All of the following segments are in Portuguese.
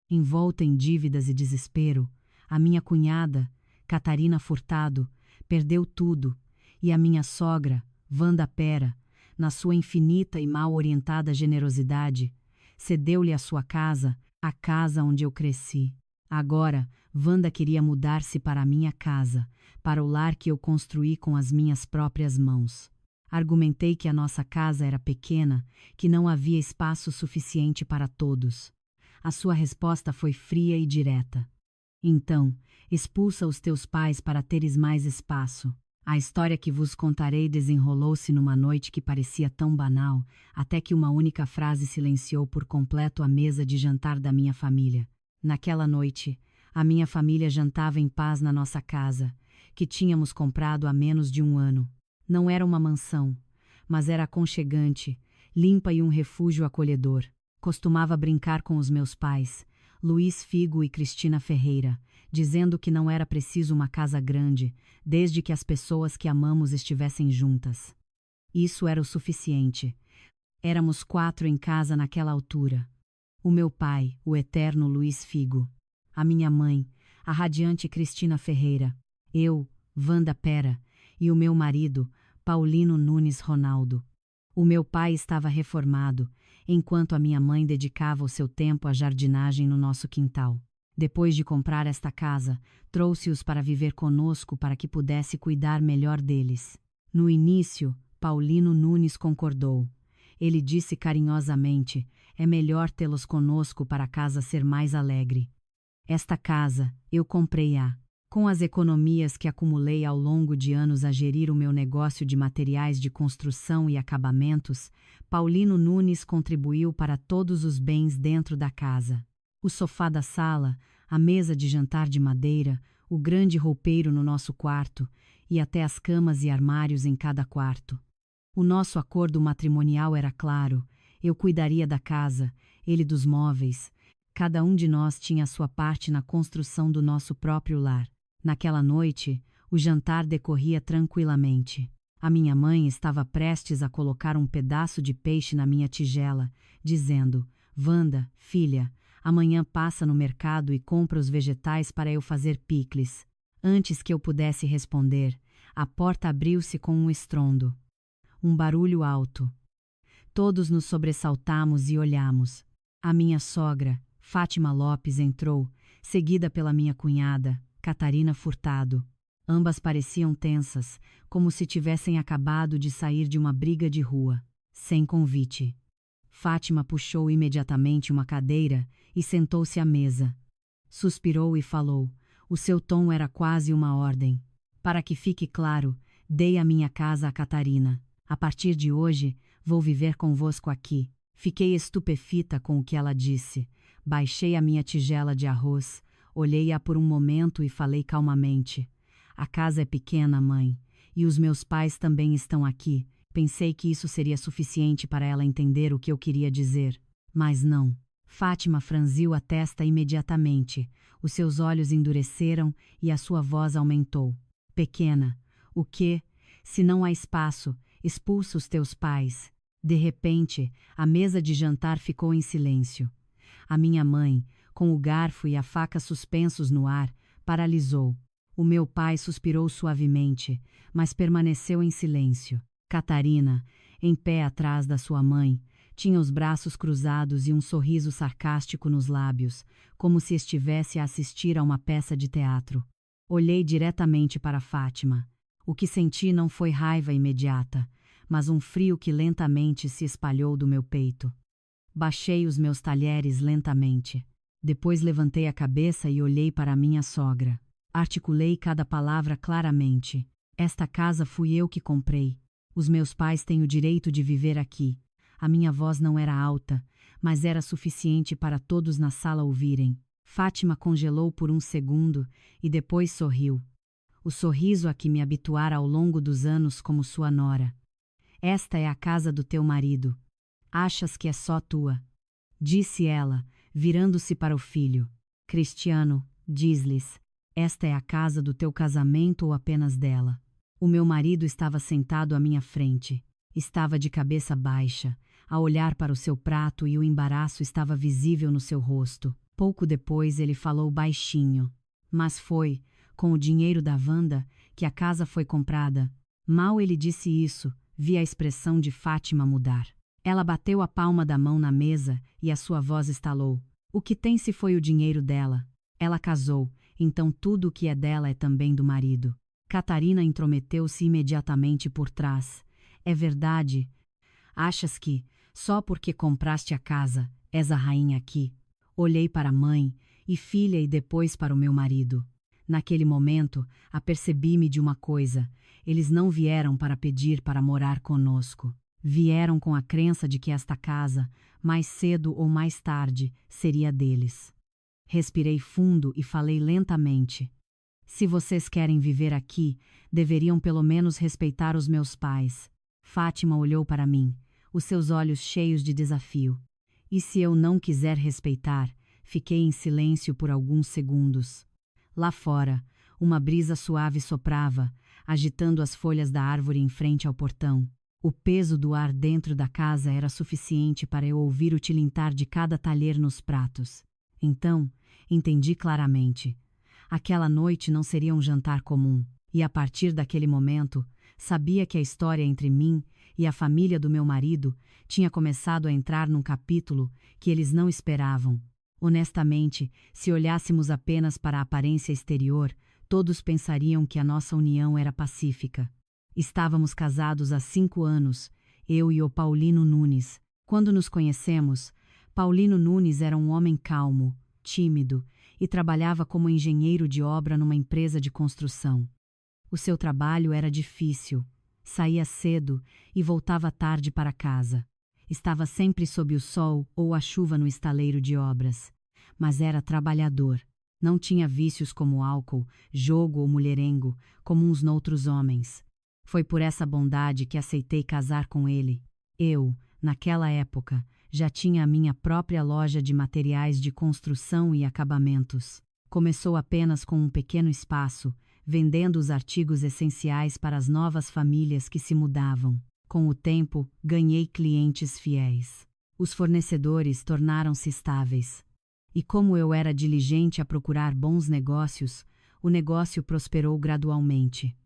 Envolta em dívidas e desespero, a minha cunhada, Catarina Furtado, perdeu tudo, e a minha sogra, Wanda Pera, na sua infinita e mal orientada generosidade, cedeu-lhe a sua casa, a casa onde eu cresci. Agora, Wanda queria mudar-se para a minha casa, para o lar que eu construí com as minhas próprias mãos. Argumentei que a nossa casa era pequena, que não havia espaço suficiente para todos. A sua resposta foi fria e direta. Então, expulsa os teus pais para teres mais espaço. A história que vos contarei desenrolou-se numa noite que parecia tão banal, até que uma única frase silenciou por completo a mesa de jantar da minha família. Naquela noite, a minha família jantava em paz na nossa casa, que tínhamos comprado há menos de um ano. Não era uma mansão, mas era aconchegante, limpa e um refúgio acolhedor. Costumava brincar com os meus pais, Luiz Figo e Cristina Ferreira, dizendo que não era preciso uma casa grande, desde que as pessoas que amamos estivessem juntas. Isso era o suficiente. Éramos 4 em casa naquela altura. O meu pai, o eterno Luiz Figo. A minha mãe, a radiante Cristina Ferreira. Eu, Wanda Pera, e o meu marido, Paulino Nunes Ronaldo. O meu pai estava reformado, enquanto a minha mãe dedicava o seu tempo à jardinagem no nosso quintal. Depois de comprar esta casa, trouxe-os para viver conosco para que pudesse cuidar melhor deles. No início, Paulino Nunes concordou. Ele disse carinhosamente: é melhor tê-los conosco para a casa ser mais alegre. Esta casa, eu comprei-a. Com as economias que acumulei ao longo de anos a gerir o meu negócio de materiais de construção e acabamentos, Paulino Nunes contribuiu para todos os bens dentro da casa. O sofá da sala, a mesa de jantar de madeira, o grande roupeiro no nosso quarto e até as camas e armários em cada quarto. O nosso acordo matrimonial era claro: eu cuidaria da casa, ele dos móveis. Cada um de nós tinha a sua parte na construção do nosso próprio lar. Naquela noite, o jantar decorria tranquilamente. A minha mãe estava prestes a colocar um pedaço de peixe na minha tigela, dizendo: Wanda, filha, amanhã passa no mercado e compra os vegetais para eu fazer picles. Antes que eu pudesse responder, a porta abriu-se com um estrondo. Um barulho alto. Todos nos sobressaltamos e olhamos. A minha sogra, Fátima Lopes, entrou, seguida pela minha cunhada, Catarina Furtado. Ambas pareciam tensas, como se tivessem acabado de sair de uma briga de rua, sem convite. Fátima puxou imediatamente uma cadeira e sentou-se à mesa. Suspirou e falou. O seu tom era quase uma ordem. Para que fique claro, dei a minha casa a Catarina. A partir de hoje, vou viver convosco aqui. Fiquei estupefita com o que ela disse. Baixei a minha tigela de arroz, olhei-a por um momento e falei calmamente. A casa é pequena, mãe, e os meus pais também estão aqui. Pensei que isso seria suficiente para ela entender o que eu queria dizer. Mas não. Fátima franziu a testa imediatamente. Os seus olhos endureceram e a sua voz aumentou. Pequena, o quê? Se não há espaço, expulsa os teus pais. De repente, a mesa de jantar ficou em silêncio. A minha mãe, com o garfo e a faca suspensos no ar, paralisou. O meu pai suspirou suavemente, mas permaneceu em silêncio. Catarina, em pé atrás da sua mãe, tinha os braços cruzados e um sorriso sarcástico nos lábios, como se estivesse a assistir a uma peça de teatro. Olhei diretamente para Fátima. O que senti não foi raiva imediata, mas um frio que lentamente se espalhou do meu peito. Baixei os meus talheres lentamente. Depois levantei a cabeça e olhei para a minha sogra. Articulei cada palavra claramente. Esta casa fui eu que comprei. Os meus pais têm o direito de viver aqui. A minha voz não era alta, mas era suficiente para todos na sala ouvirem. Fátima congelou por um segundo e depois sorriu. O sorriso a que me habituara ao longo dos anos como sua nora. Esta é a casa do teu marido. Achas que é só tua? Disse ela, virando-se para o filho. Cristiano, diz-lhes, esta é a casa do teu casamento ou apenas dela? O meu marido estava sentado à minha frente. Estava de cabeça baixa, a olhar para o seu prato e o embaraço estava visível no seu rosto. Pouco depois ele falou baixinho. Mas foi, com o dinheiro da Wanda, que a casa foi comprada. Mal ele disse isso, vi a expressão de Fátima mudar. Ela bateu a palma da mão na mesa e a sua voz estalou. O que tem se foi o dinheiro dela. Ela casou, então tudo o que é dela é também do marido. Catarina intrometeu-se imediatamente por trás. É verdade. Achas que, só porque compraste a casa, és a rainha aqui? Olhei para a mãe e filha e depois para o meu marido. Naquele momento, apercebi-me de uma coisa. Eles não vieram para pedir para morar conosco. Vieram com a crença de que esta casa, mais cedo ou mais tarde, seria deles. Respirei fundo e falei lentamente. Se vocês querem viver aqui, deveriam pelo menos respeitar os meus pais. Fátima olhou para mim, os seus olhos cheios de desafio. E se eu não quiser respeitar? Fiquei em silêncio por alguns segundos. Lá fora, uma brisa suave soprava, agitando as folhas da árvore em frente ao portão. O peso do ar dentro da casa era suficiente para eu ouvir o tilintar de cada talher nos pratos. Então, entendi claramente. Aquela noite não seria um jantar comum, e a partir daquele momento, sabia que a história entre mim e a família do meu marido tinha começado a entrar num capítulo que eles não esperavam. Honestamente, se olhássemos apenas para a aparência exterior, todos pensariam que a nossa união era pacífica. Estávamos casados há 5 anos, eu e o Paulino Nunes. Quando nos conhecemos, Paulino Nunes era um homem calmo, tímido e trabalhava como engenheiro de obra numa empresa de construção. O seu trabalho era difícil. Saía cedo e voltava tarde para casa. Estava sempre sob o sol ou a chuva no estaleiro de obras. Mas era trabalhador. Não tinha vícios como álcool, jogo ou mulherengo, comuns noutros homens. Foi por essa bondade que aceitei casar com ele. Eu, naquela época, já tinha a minha própria loja de materiais de construção e acabamentos. Começou apenas com um pequeno espaço, vendendo os artigos essenciais para as novas famílias que se mudavam. Com o tempo, ganhei clientes fiéis. Os fornecedores tornaram-se estáveis. E como eu era diligente a procurar bons negócios, o negócio prosperou gradualmente.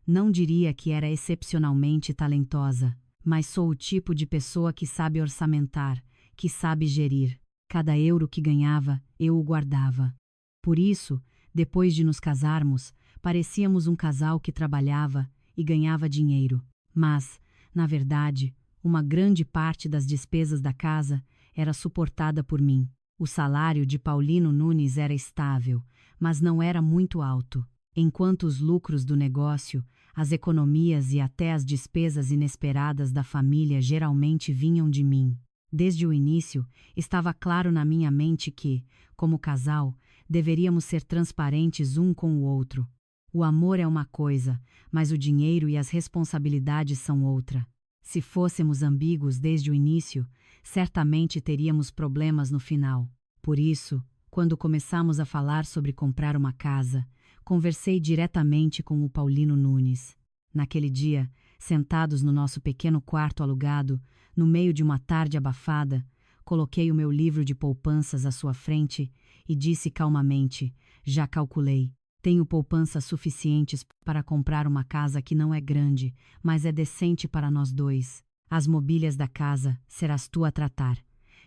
Não diria que era excepcionalmente talentosa, mas sou o tipo de pessoa que sabe orçamentar, que sabe gerir. Cada euro que ganhava, eu o guardava. Por isso, depois de nos casarmos, parecíamos um casal que trabalhava e ganhava dinheiro. Mas, na verdade, uma grande parte das despesas da casa era suportada por mim. O salário de Paulino Nunes era estável, mas não era muito alto, enquanto os lucros do negócio, as economias e até as despesas inesperadas da família geralmente vinham de mim. Desde o início, estava claro na minha mente que, como casal, deveríamos ser transparentes um com o outro. O amor é uma coisa, mas o dinheiro e as responsabilidades são outra. Se fôssemos ambíguos desde o início, certamente teríamos problemas no final. Por isso, quando começamos a falar sobre comprar uma casa, conversei diretamente com o Paulino Nunes. Naquele dia, sentados no nosso pequeno quarto alugado, no meio de uma tarde abafada, coloquei o meu livro de poupanças à sua frente e disse calmamente: já calculei. Tenho poupanças suficientes para comprar uma casa que não é grande, mas é decente para nós dois. As mobílias da casa serás tu a tratar.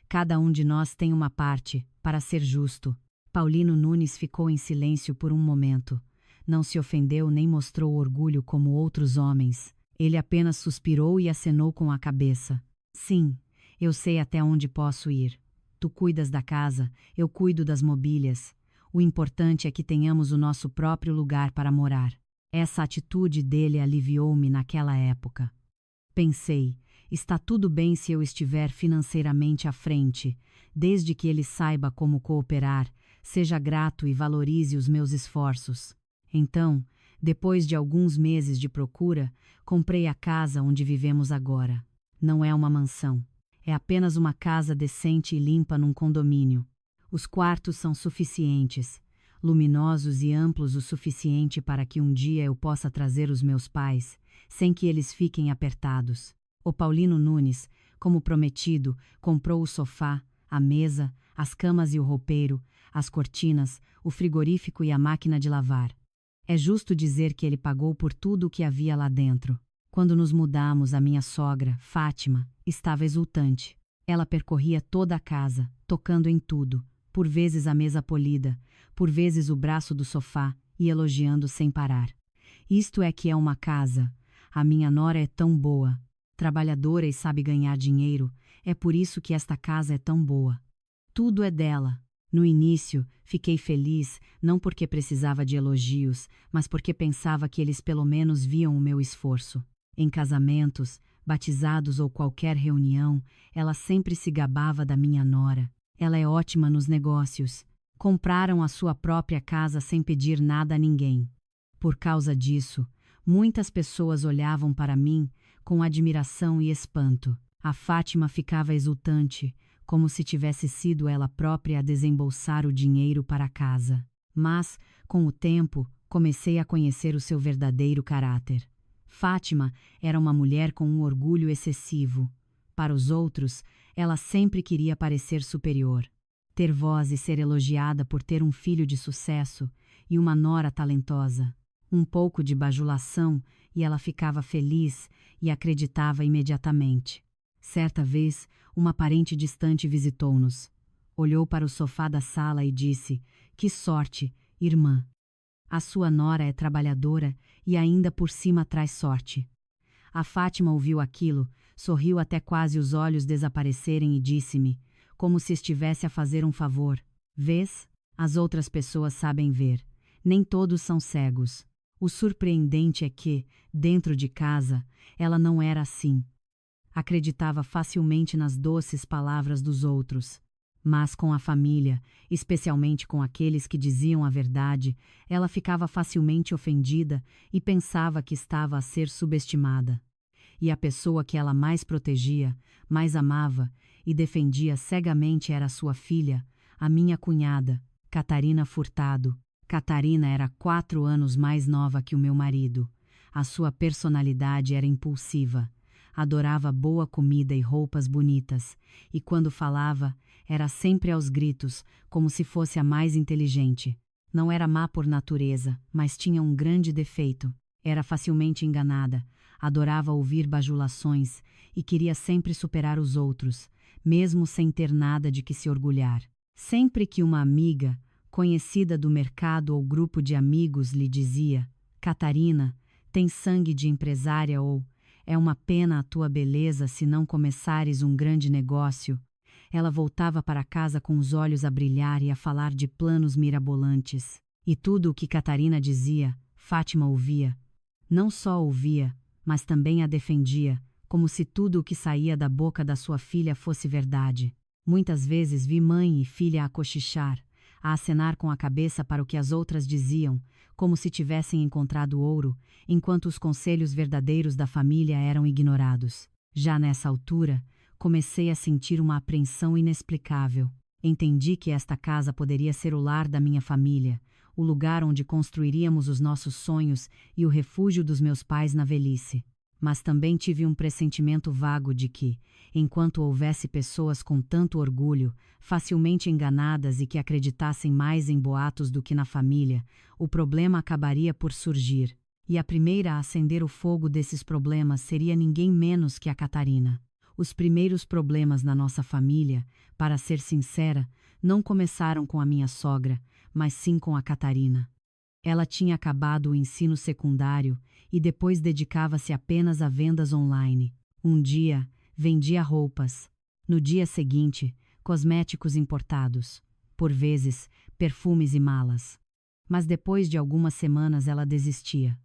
Cada um de nós tem uma parte, para ser justo. Paulino Nunes ficou em silêncio por um momento. Não se ofendeu nem mostrou orgulho como outros homens. Ele apenas suspirou e acenou com a cabeça. Sim, eu sei até onde posso ir. Tu cuidas da casa, eu cuido das mobílias. O importante é que tenhamos o nosso próprio lugar para morar. Essa atitude dele aliviou-me naquela época. Pensei, está tudo bem se eu estiver financeiramente à frente, desde que ele saiba como cooperar, seja grato e valorize os meus esforços. Então, depois de alguns meses de procura, comprei a casa onde vivemos agora. Não é uma mansão. É apenas uma casa decente e limpa num condomínio. Os quartos são suficientes, luminosos e amplos o suficiente para que um dia eu possa trazer os meus pais, sem que eles fiquem apertados. O Paulino Nunes, como prometido, comprou o sofá, a mesa, as camas e o roupeiro, as cortinas, o frigorífico e a máquina de lavar. É justo dizer que ele pagou por tudo o que havia lá dentro. Quando nos mudamos, a minha sogra, Fátima, estava exultante. Ela percorria toda a casa, tocando em tudo, por vezes a mesa polida, por vezes o braço do sofá, e elogiando sem parar. Isto é que é uma casa. A minha nora é tão boa. Trabalhadora e sabe ganhar dinheiro, é por isso que esta casa é tão boa. Tudo é dela. No início, fiquei feliz, não porque precisava de elogios, mas porque pensava que eles pelo menos viam o meu esforço. Em casamentos, batizados ou qualquer reunião, ela sempre se gabava da minha nora. Ela é ótima nos negócios. Compraram a sua própria casa sem pedir nada a ninguém. Por causa disso, muitas pessoas olhavam para mim com admiração e espanto. A Fátima ficava exultante, como se tivesse sido ela própria a desembolsar o dinheiro para a casa. Mas, com o tempo, comecei a conhecer o seu verdadeiro caráter. Fátima era uma mulher com um orgulho excessivo. Para os outros, ela sempre queria parecer superior. Ter voz e ser elogiada por ter um filho de sucesso e uma nora talentosa. Um pouco de bajulação e ela ficava feliz e acreditava imediatamente. Certa vez, uma parente distante visitou-nos. Olhou para o sofá da sala e disse: "Que sorte, irmã! A sua nora é trabalhadora e ainda por cima traz sorte." A Fátima ouviu aquilo, sorriu até quase os olhos desaparecerem e disse-me, como se estivesse a fazer um favor: "Vês? As outras pessoas sabem ver. Nem todos são cegos." O surpreendente é que, dentro de casa, ela não era assim. Acreditava facilmente nas doces palavras dos outros. Mas com a família, especialmente com aqueles que diziam a verdade, ela ficava facilmente ofendida e pensava que estava a ser subestimada. E a pessoa que ela mais protegia, mais amava e defendia cegamente era sua filha, a minha cunhada, Catarina Furtado. Catarina era 4 anos mais nova que o meu marido. A sua personalidade era impulsiva. Adorava boa comida e roupas bonitas, e quando falava, era sempre aos gritos, como se fosse a mais inteligente. Não era má por natureza, mas tinha um grande defeito. Era facilmente enganada, adorava ouvir bajulações e queria sempre superar os outros, mesmo sem ter nada de que se orgulhar. Sempre que uma amiga, conhecida do mercado ou grupo de amigos, lhe dizia: "Catarina, tem sangue de empresária" ou "é uma pena a tua beleza se não começares um grande negócio", ela voltava para casa com os olhos a brilhar e a falar de planos mirabolantes. E tudo o que Catarina dizia, Fátima ouvia. Não só ouvia, mas também a defendia, como se tudo o que saía da boca da sua filha fosse verdade. Muitas vezes vi mãe e filha a cochichar, a acenar com a cabeça para o que as outras diziam, como se tivessem encontrado ouro, enquanto os conselhos verdadeiros da família eram ignorados. Já nessa altura, comecei a sentir uma apreensão inexplicável. Entendi que esta casa poderia ser o lar da minha família, o lugar onde construiríamos os nossos sonhos e o refúgio dos meus pais na velhice. Mas também tive um pressentimento vago de que, enquanto houvesse pessoas com tanto orgulho, facilmente enganadas e que acreditassem mais em boatos do que na família, o problema acabaria por surgir. E a primeira a acender o fogo desses problemas seria ninguém menos que a Catarina. Os primeiros problemas na nossa família, para ser sincera, não começaram com a minha sogra, mas sim com a Catarina. Ela tinha acabado o ensino secundário e depois dedicava-se apenas a vendas online. Um dia, vendia roupas. No dia seguinte, cosméticos importados. Por vezes, perfumes e malas. Mas depois de algumas semanas ela desistia.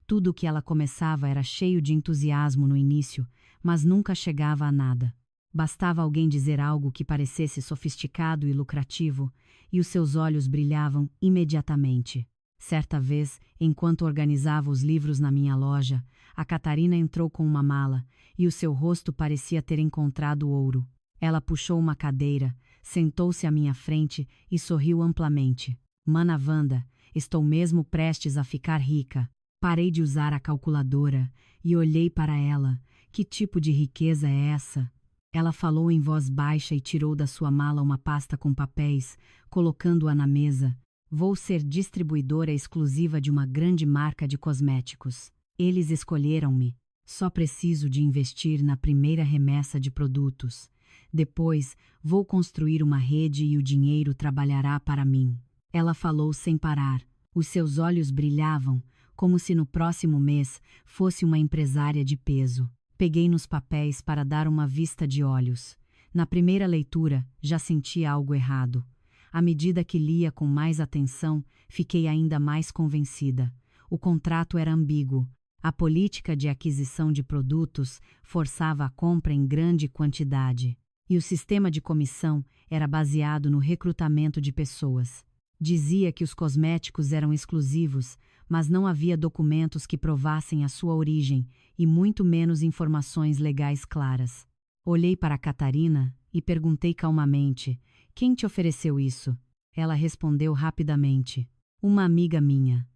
Tudo o que ela começava era cheio de entusiasmo no início, mas nunca chegava a nada. Bastava alguém dizer algo que parecesse sofisticado e lucrativo, e os seus olhos brilhavam imediatamente. Certa vez, enquanto organizava os livros na minha loja, a Catarina entrou com uma mala, e o seu rosto parecia ter encontrado ouro. Ela puxou uma cadeira, sentou-se à minha frente e sorriu amplamente. "Mana Wanda, estou mesmo prestes a ficar rica." Parei de usar a calculadora e olhei para ela. Que tipo de riqueza é essa? Ela falou em voz baixa e tirou da sua mala uma pasta com papéis, colocando-a na mesa. Vou ser distribuidora exclusiva de uma grande marca de cosméticos. Eles escolheram-me. Só preciso de investir na primeira remessa de produtos. Depois, vou construir uma rede e o dinheiro trabalhará para mim. Ela falou sem parar. Os seus olhos brilhavam, como se no próximo mês fosse uma empresária de peso. Peguei nos papéis para dar uma vista de olhos. Na primeira leitura, já senti algo errado. À medida que lia com mais atenção, fiquei ainda mais convencida. O contrato era ambíguo. A política de aquisição de produtos forçava a compra em grande quantidade. E o sistema de comissão era baseado no recrutamento de pessoas. Dizia que os cosméticos eram exclusivos, mas não havia documentos que provassem a sua origem e muito menos informações legais claras. Olhei para Catarina e perguntei calmamente: quem te ofereceu isso? Ela respondeu rapidamente: uma amiga minha.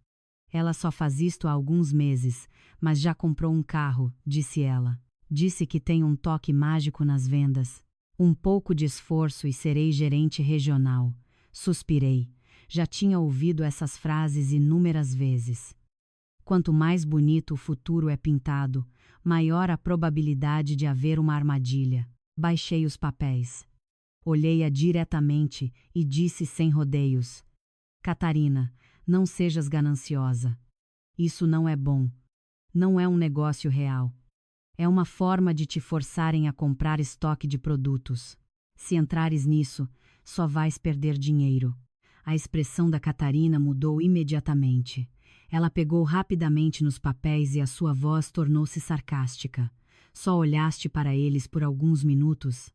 Ela só faz isto há alguns meses, mas já comprou um carro, disse ela. Disse que tem um toque mágico nas vendas. Um pouco de esforço e serei gerente regional. Suspirei. Já tinha ouvido essas frases inúmeras vezes. Quanto mais bonito o futuro é pintado, maior a probabilidade de haver uma armadilha. Baixei os papéis. Olhei-a diretamente e disse sem rodeios: Catarina, não sejas gananciosa. Isso não é bom. Não é um negócio real. É uma forma de te forçarem a comprar estoque de produtos. Se entrares nisso, só vais perder dinheiro. A expressão da Catarina mudou imediatamente. Ela pegou rapidamente nos papéis e a sua voz tornou-se sarcástica. Só olhaste para eles por alguns minutos?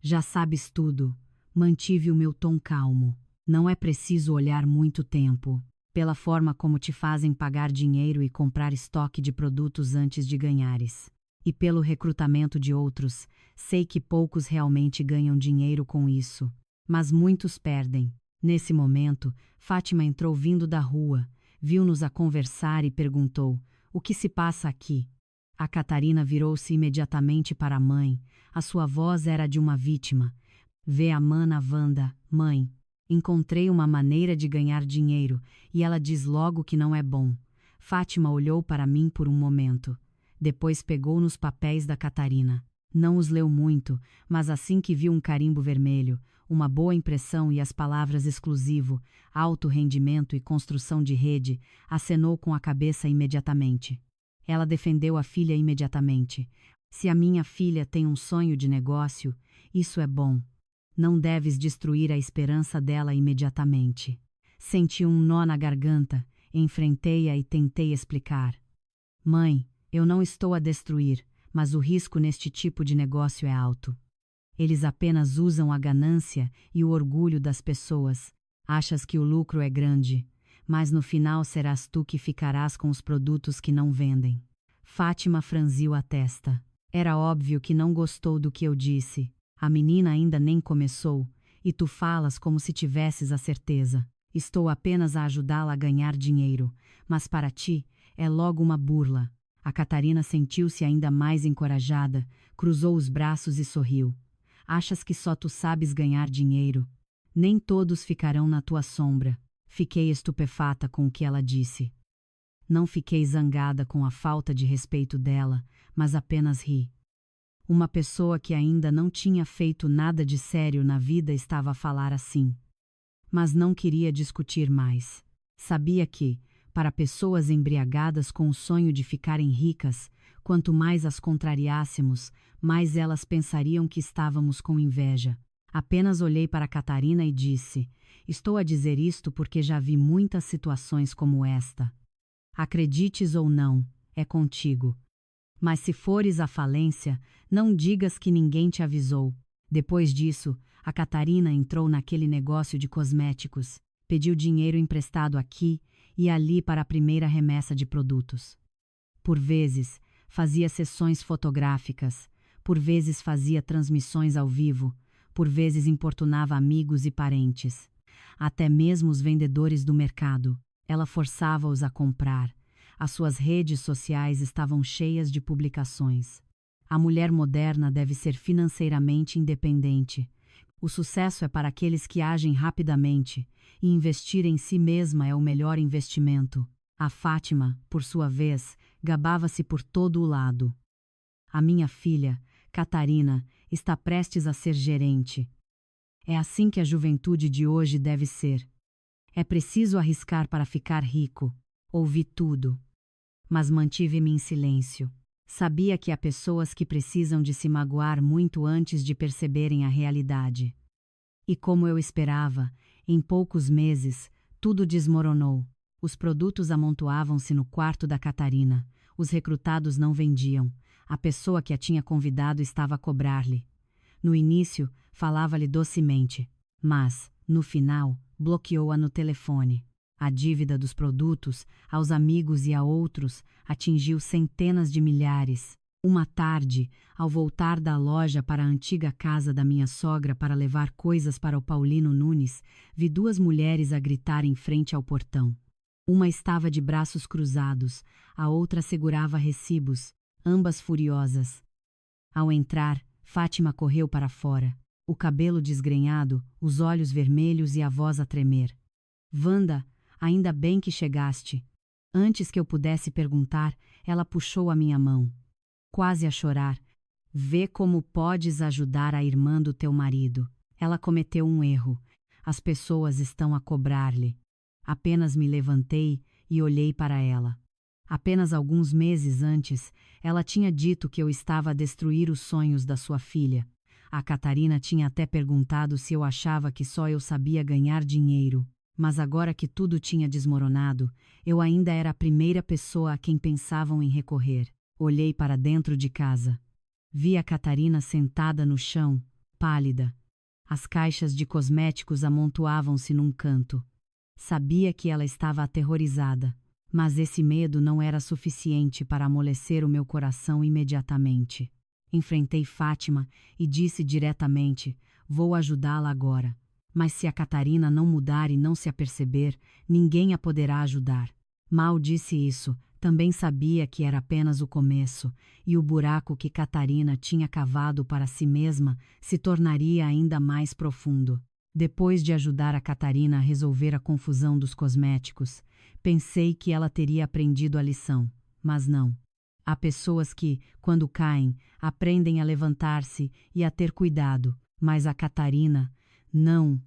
Já sabes tudo. Mantive o meu tom calmo. Não é preciso olhar muito tempo. Pela forma como te fazem pagar dinheiro e comprar estoque de produtos antes de ganhares. E pelo recrutamento de outros, sei que poucos realmente ganham dinheiro com isso. Mas muitos perdem. Nesse momento, Fátima entrou vindo da rua, viu-nos a conversar e perguntou: o que se passa aqui? A Catarina virou-se imediatamente para a mãe. A sua voz era de uma vítima. Vê a mana Wanda, mãe. Encontrei uma maneira de ganhar dinheiro e ela diz logo que não é bom. Fátima olhou para mim por um momento. Depois pegou nos papéis da Catarina. Não os leu muito, mas assim que viu um carimbo vermelho, uma boa impressão e as palavras exclusivo, alto rendimento e construção de rede, acenou com a cabeça imediatamente. Ela defendeu a filha imediatamente. Se a minha filha tem um sonho de negócio, isso é bom. Não deves destruir a esperança dela imediatamente. Senti um nó na garganta, enfrentei-a e tentei explicar. Mãe, eu não estou a destruir, mas o risco neste tipo de negócio é alto. Eles apenas usam a ganância e o orgulho das pessoas. Achas que o lucro é grande, mas no final serás tu que ficarás com os produtos que não vendem. Fátima franziu a testa. Era óbvio que não gostou do que eu disse. A menina ainda nem começou, e tu falas como se tivesses a certeza. Estou apenas a ajudá-la a ganhar dinheiro, mas para ti é logo uma burla. A Catarina sentiu-se ainda mais encorajada, cruzou os braços e sorriu. Achas que só tu sabes ganhar dinheiro? Nem todos ficarão na tua sombra. Fiquei estupefata com o que ela disse. Não fiquei zangada com a falta de respeito dela, mas apenas ri. Uma pessoa que ainda não tinha feito nada de sério na vida estava a falar assim. Mas não queria discutir mais. Sabia que, para pessoas embriagadas com o sonho de ficarem ricas, quanto mais as contrariássemos, mais elas pensariam que estávamos com inveja. Apenas olhei para Catarina e disse: estou a dizer isto porque já vi muitas situações como esta. Acredites ou não, é contigo. Mas se fores à falência, não digas que ninguém te avisou. Depois disso, a Catarina entrou naquele negócio de cosméticos, pediu dinheiro emprestado aqui e ali para a primeira remessa de produtos. Por vezes, fazia sessões fotográficas, por vezes fazia transmissões ao vivo, por vezes importunava amigos e parentes. Até mesmo os vendedores do mercado, ela forçava-os a comprar. As suas redes sociais estavam cheias de publicações. A mulher moderna deve ser financeiramente independente. O sucesso é para aqueles que agem rapidamente, e investir em si mesma é o melhor investimento. A Fátima, por sua vez, gabava-se por todo o lado. A minha filha, Catarina, está prestes a ser gerente. É assim que a juventude de hoje deve ser. É preciso arriscar para ficar rico. Ouvi tudo. Mas mantive-me em silêncio. Sabia que há pessoas que precisam de se magoar muito antes de perceberem a realidade. E como eu esperava, em poucos meses, tudo desmoronou. Os produtos amontoavam-se no quarto da Catarina. Os recrutados não vendiam. A pessoa que a tinha convidado estava a cobrar-lhe. No início, falava-lhe docemente, mas, no final, bloqueou-a no telefone. A dívida dos produtos, aos amigos e a outros, atingiu centenas de milhares. Uma tarde, ao voltar da loja para a antiga casa da minha sogra para levar coisas para o Paulino Nunes, vi duas mulheres a gritar em frente ao portão. Uma estava de braços cruzados, a outra segurava recibos, ambas furiosas. Ao entrar, Fátima correu para fora, o cabelo desgrenhado, os olhos vermelhos e a voz a tremer. Wanda, ainda bem que chegaste. Antes que eu pudesse perguntar, ela puxou a minha mão. Quase a chorar. Vê como podes ajudar a irmã do teu marido. Ela cometeu um erro. As pessoas estão a cobrar-lhe. Apenas me levantei e olhei para ela. Apenas alguns meses antes, ela tinha dito que eu estava a destruir os sonhos da sua filha. A Catarina tinha até perguntado se eu achava que só eu sabia ganhar dinheiro. Mas agora que tudo tinha desmoronado, eu ainda era a primeira pessoa a quem pensavam em recorrer. Olhei para dentro de casa. Vi a Catarina sentada no chão, pálida. As caixas de cosméticos amontoavam-se num canto. Sabia que ela estava aterrorizada, mas esse medo não era suficiente para amolecer o meu coração imediatamente. Enfrentei Fátima e disse diretamente: vou ajudá-la agora. Mas se a Catarina não mudar e não se aperceber, ninguém a poderá ajudar. Mal disse isso, também sabia que era apenas o começo, e o buraco que Catarina tinha cavado para si mesma se tornaria ainda mais profundo. Depois de ajudar a Catarina a resolver a confusão dos cosméticos, pensei que ela teria aprendido a lição, mas não. Há pessoas que, quando caem, aprendem a levantar-se e a ter cuidado, mas a Catarina, não.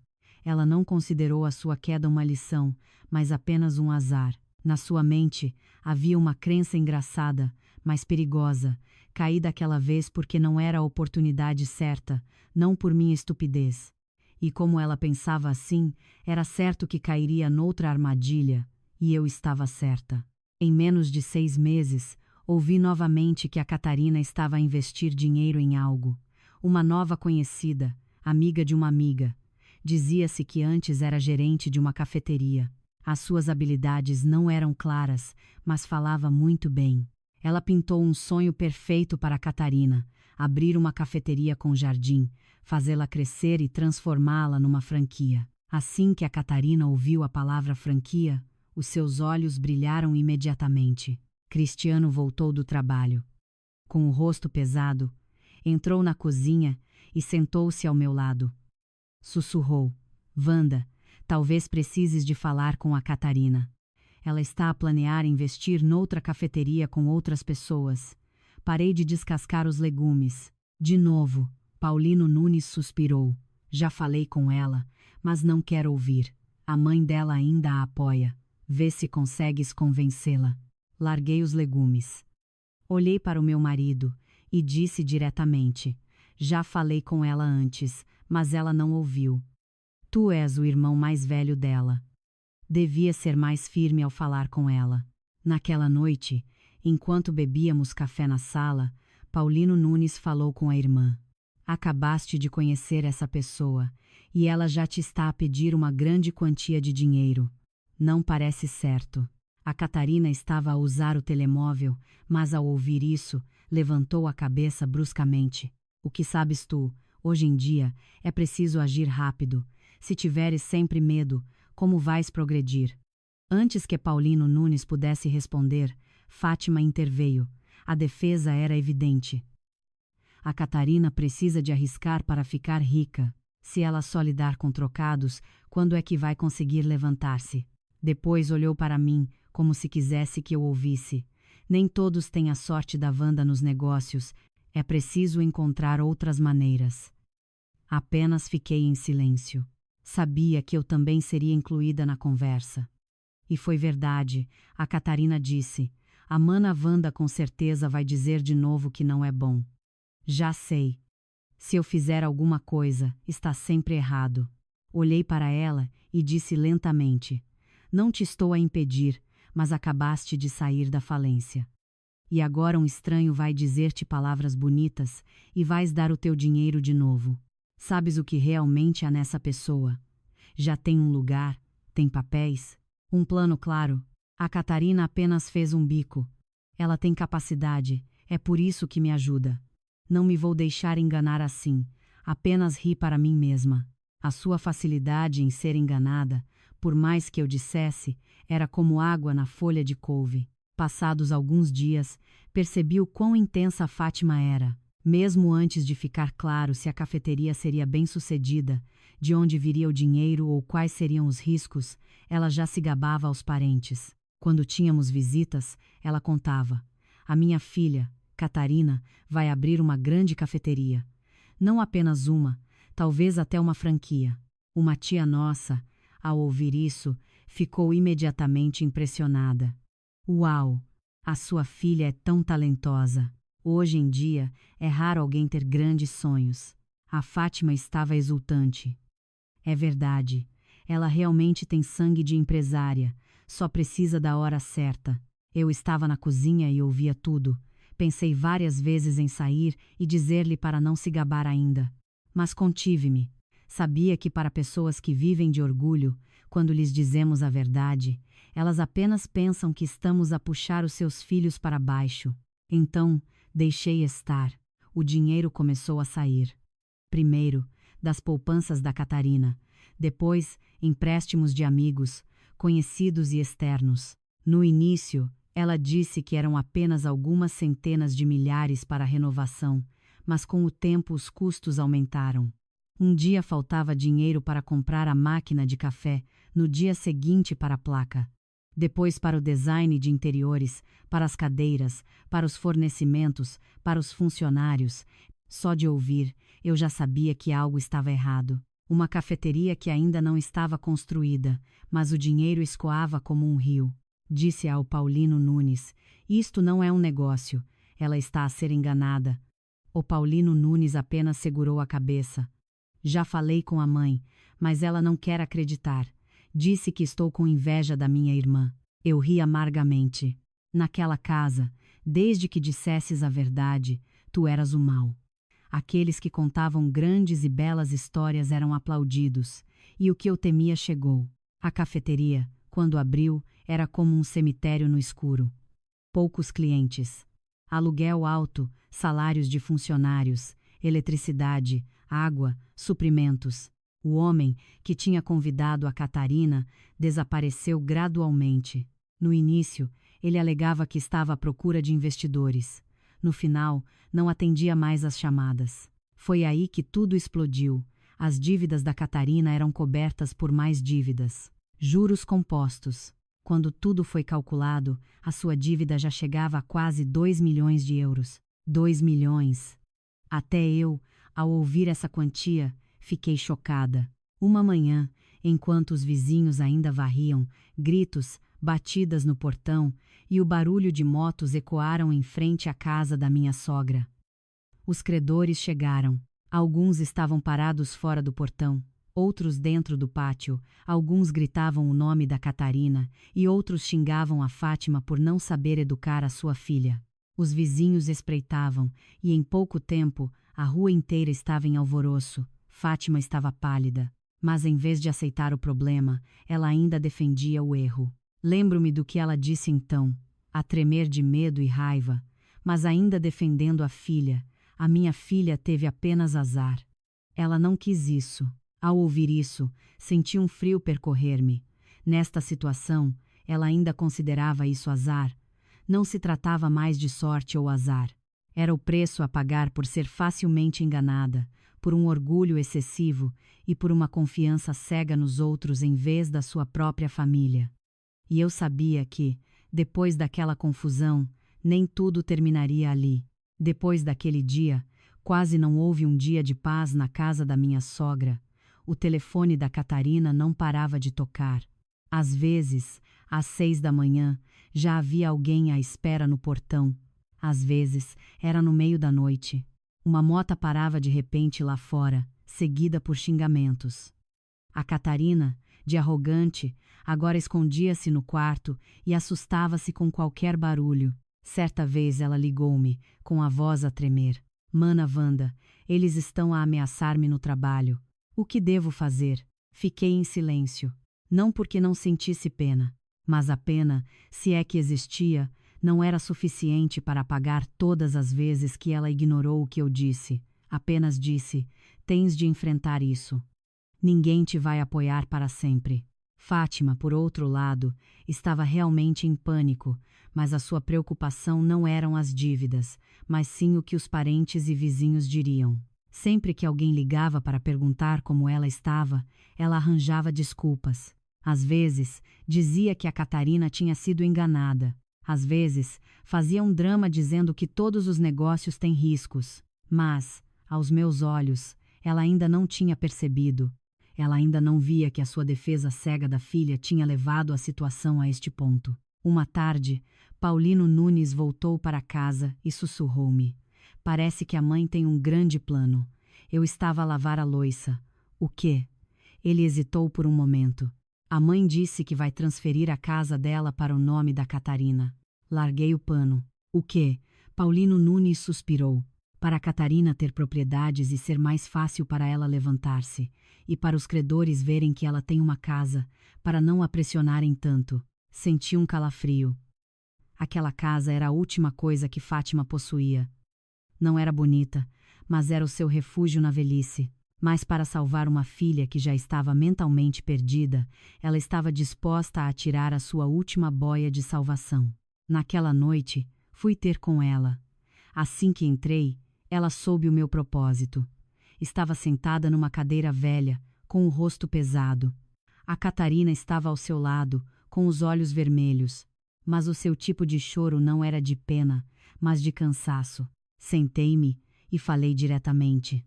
Ela não considerou a sua queda uma lição, mas apenas um azar. Na sua mente havia uma crença engraçada, mas perigosa. Caí daquela vez porque não era a oportunidade certa, não por minha estupidez. E como ela pensava assim, era certo que cairia noutra armadilha, e eu estava certa. Em menos de 6 meses, ouvi novamente que a Catarina estava a investir dinheiro em algo. Uma nova conhecida, amiga de uma amiga. Dizia-se que antes era gerente de uma cafeteria. As suas habilidades não eram claras, mas falava muito bem. Ela pintou um sonho perfeito para a Catarina: abrir uma cafeteria com jardim, fazê-la crescer e transformá-la numa franquia. Assim que a Catarina ouviu a palavra franquia, os seus olhos brilharam imediatamente. Cristiano voltou do trabalho. Com o rosto pesado, entrou na cozinha e sentou-se ao meu lado. Sussurrou: Wanda, talvez precises de falar com a Catarina. Ela está a planear investir noutra cafeteria com outras pessoas. Parei de descascar os legumes. De novo, Paulino Nunes suspirou. Já falei com ela, mas não quer ouvir. A mãe dela ainda a apoia. Vê se consegues convencê-la. Larguei os legumes. Olhei para o meu marido e disse diretamente: já falei com ela antes, mas ela não ouviu. Tu és o irmão mais velho dela. Devia ser mais firme ao falar com ela. Naquela noite, enquanto bebíamos café na sala, Paulino Nunes falou com a irmã. Acabaste de conhecer essa pessoa, e ela já te está a pedir uma grande quantia de dinheiro. Não parece certo. A Catarina estava a usar o telemóvel, mas ao ouvir isso, levantou a cabeça bruscamente. O que sabes tu? Hoje em dia, é preciso agir rápido. Se tiveres sempre medo, como vais progredir? Antes que Paulino Nunes pudesse responder, Fátima interveio. A defesa era evidente. A Catarina precisa de arriscar para ficar rica. Se ela só lidar com trocados, quando é que vai conseguir levantar-se? Depois olhou para mim, como se quisesse que eu ouvisse. Nem todos têm a sorte da Wanda nos negócios. É preciso encontrar outras maneiras. Apenas fiquei em silêncio. Sabia que eu também seria incluída na conversa. E foi verdade, a Catarina disse. A mana Wanda com certeza vai dizer de novo que não é bom. Já sei. Se eu fizer alguma coisa, está sempre errado. Olhei para ela e disse lentamente: não te estou a impedir, mas acabaste de sair da falência. E agora um estranho vai dizer-te palavras bonitas e vais dar o teu dinheiro de novo. Sabes o que realmente há nessa pessoa? Já tem um lugar, tem papéis, um plano claro. A Catarina apenas fez um bico. Ela tem capacidade, é por isso que me ajuda. Não me vou deixar enganar assim, apenas ri para mim mesma. A sua facilidade em ser enganada, por mais que eu dissesse, era como água na folha de couve. Passados alguns dias, percebi o quão intensa a Fátima era. Mesmo antes de ficar claro se a cafeteria seria bem-sucedida, de onde viria o dinheiro ou quais seriam os riscos, ela já se gabava aos parentes. Quando tínhamos visitas, ela contava: a minha filha, Catarina, vai abrir uma grande cafeteria. Não apenas uma, talvez até uma franquia. Uma tia nossa, ao ouvir isso, ficou imediatamente impressionada. Uau! A sua filha é tão talentosa. Hoje em dia, é raro alguém ter grandes sonhos. A Fátima estava exultante. É verdade, ela realmente tem sangue de empresária, só precisa da hora certa. Eu estava na cozinha e ouvia tudo. Pensei várias vezes em sair e dizer-lhe para não se gabar ainda. Mas contive-me. Sabia que para pessoas que vivem de orgulho, quando lhes dizemos a verdade, elas apenas pensam que estamos a puxar os seus filhos para baixo. Então, deixei estar. O dinheiro começou a sair. Primeiro, das poupanças da Catarina. Depois, empréstimos de amigos, conhecidos e externos. No início, ela disse que eram apenas algumas centenas de milhares para a renovação, mas com o tempo os custos aumentaram. Um dia faltava dinheiro para comprar a máquina de café, no dia seguinte para a placa. Depois para o design de interiores, para as cadeiras, para os fornecimentos, para os funcionários. Só de ouvir, eu já sabia que algo estava errado. Uma cafeteria que ainda não estava construída, mas o dinheiro escoava como um rio. Disse ao Paulino Nunes: isto não é um negócio, ela está a ser enganada. O Paulino Nunes apenas segurou a cabeça. Já falei com a mãe, mas ela não quer acreditar. Disse que estou com inveja da minha irmã. Eu ri amargamente. Naquela casa, desde que dissesses a verdade, tu eras o mal. Aqueles que contavam grandes e belas histórias eram aplaudidos, e o que eu temia chegou. A cafeteria, quando abriu, era como um cemitério no escuro. Poucos clientes. Aluguel alto, salários de funcionários, eletricidade, água, suprimentos. O homem, que tinha convidado a Catarina, desapareceu gradualmente. No início, ele alegava que estava à procura de investidores. No final, não atendia mais às chamadas. Foi aí que tudo explodiu. As dívidas da Catarina eram cobertas por mais dívidas. Juros compostos. Quando tudo foi calculado, a sua dívida já chegava a quase 2 milhões de euros. 2 milhões. Até eu, ao ouvir essa quantia, fiquei chocada. Uma manhã, enquanto os vizinhos ainda varriam, gritos, batidas no portão e o barulho de motos ecoaram em frente à casa da minha sogra. Os credores chegaram. Alguns estavam parados fora do portão, outros dentro do pátio, alguns gritavam o nome da Catarina e outros xingavam a Fátima por não saber educar a sua filha. Os vizinhos espreitavam e em pouco tempo a rua inteira estava em alvoroço. Fátima estava pálida, mas em vez de aceitar o problema, ela ainda defendia o erro. Lembro-me do que ela disse então, a tremer de medo e raiva, mas ainda defendendo a filha. A minha filha teve apenas azar. Ela não quis isso. Ao ouvir isso, senti um frio percorrer-me. Nesta situação, ela ainda considerava isso azar. Não se tratava mais de sorte ou azar. Era o preço a pagar por ser facilmente enganada, por um orgulho excessivo e por uma confiança cega nos outros em vez da sua própria família. E eu sabia que, depois daquela confusão, nem tudo terminaria ali. Depois daquele dia, quase não houve um dia de paz na casa da minha sogra. O telefone da Catarina não parava de tocar. Às vezes, às 6 da manhã, já havia alguém à espera no portão. Às vezes, era no meio da noite. Uma mota parava de repente lá fora, seguida por xingamentos. A Catarina, de arrogante, agora escondia-se no quarto e assustava-se com qualquer barulho. Certa vez ela ligou-me, com a voz a tremer. Mana Wanda, eles estão a ameaçar-me no trabalho. O que devo fazer? Fiquei em silêncio. Não porque não sentisse pena, mas a pena, se é que existia, não era suficiente para apagar todas as vezes que ela ignorou o que eu disse. Apenas disse: tens de enfrentar isso. Ninguém te vai apoiar para sempre. Fátima, por outro lado, estava realmente em pânico, mas a sua preocupação não eram as dívidas, mas sim o que os parentes e vizinhos diriam. Sempre que alguém ligava para perguntar como ela estava, ela arranjava desculpas. Às vezes, dizia que a Catarina tinha sido enganada. Às vezes, fazia um drama dizendo que todos os negócios têm riscos. Mas, aos meus olhos, ela ainda não tinha percebido. Ela ainda não via que a sua defesa cega da filha tinha levado a situação a este ponto. Uma tarde, Paulino Nunes voltou para casa e sussurrou-me: parece que a mãe tem um grande plano. Eu estava a lavar a louça. O quê? Ele hesitou por um momento. A mãe disse que vai transferir a casa dela para o nome da Catarina. Larguei o pano. O quê? Paulino Nunes suspirou. Para a Catarina ter propriedades e ser mais fácil para ela levantar-se, e para os credores verem que ela tem uma casa, para não a pressionarem tanto. Senti um calafrio. Aquela casa era a última coisa que Fátima possuía. Não era bonita, mas era o seu refúgio na velhice. Mas para salvar uma filha que já estava mentalmente perdida, ela estava disposta a atirar a sua última boia de salvação. Naquela noite, fui ter com ela. Assim que entrei, ela soube o meu propósito. Estava sentada numa cadeira velha, com o rosto pesado. A Catarina estava ao seu lado, com os olhos vermelhos. Mas o seu tipo de choro não era de pena, mas de cansaço. Sentei-me e falei diretamente.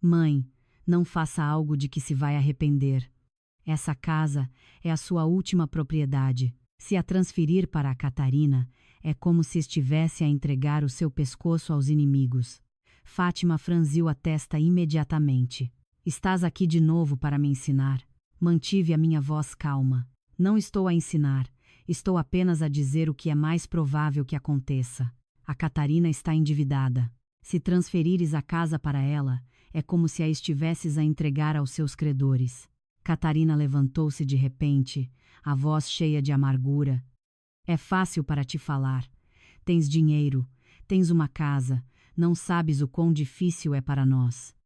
Mãe, não faça algo de que se vai arrepender. Essa casa é a sua última propriedade. Se a transferir para a Catarina, é como se estivesse a entregar o seu pescoço aos inimigos. Fátima franziu a testa imediatamente. Estás aqui de novo para me ensinar. Mantive a minha voz calma. Não estou a ensinar. Estou apenas a dizer o que é mais provável que aconteça. A Catarina está endividada. Se transferires a casa para ela, é como se a estivesses a entregar aos seus credores. Catarina levantou-se de repente, a voz cheia de amargura. É fácil para te falar. Tens dinheiro, tens uma casa, não sabes o quão difícil é para nós.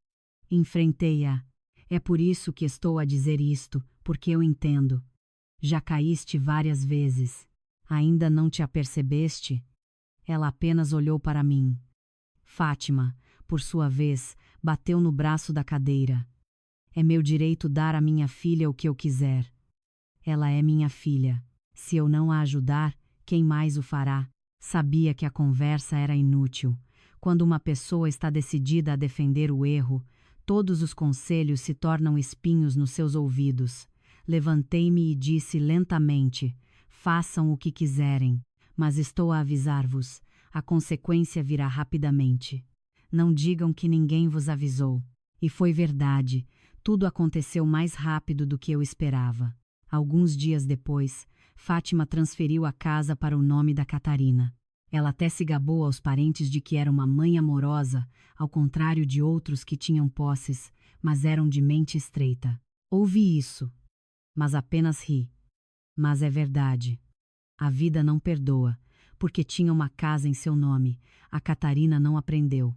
Enfrentei-a. É por isso que estou a dizer isto, porque eu entendo. Já caíste várias vezes. Ainda não te apercebeste? Ela apenas olhou para mim. Fátima, por sua vez, bateu no braço da cadeira. É meu direito dar à minha filha o que eu quiser. Ela é minha filha. Se eu não a ajudar, quem mais o fará? Sabia que a conversa era inútil. Quando uma pessoa está decidida a defender o erro, todos os conselhos se tornam espinhos nos seus ouvidos. Levantei-me e disse lentamente: façam o que quiserem, mas estou a avisar-vos, a consequência virá rapidamente. Não digam que ninguém vos avisou. E foi verdade, tudo aconteceu mais rápido do que eu esperava. Alguns dias depois, Fátima transferiu a casa para o nome da Catarina. Ela até se gabou aos parentes de que era uma mãe amorosa, ao contrário de outros que tinham posses, mas eram de mente estreita. Ouvi isso, mas apenas ri. Mas é verdade. A vida não perdoa, porque tinha uma casa em seu nome, a Catarina não aprendeu.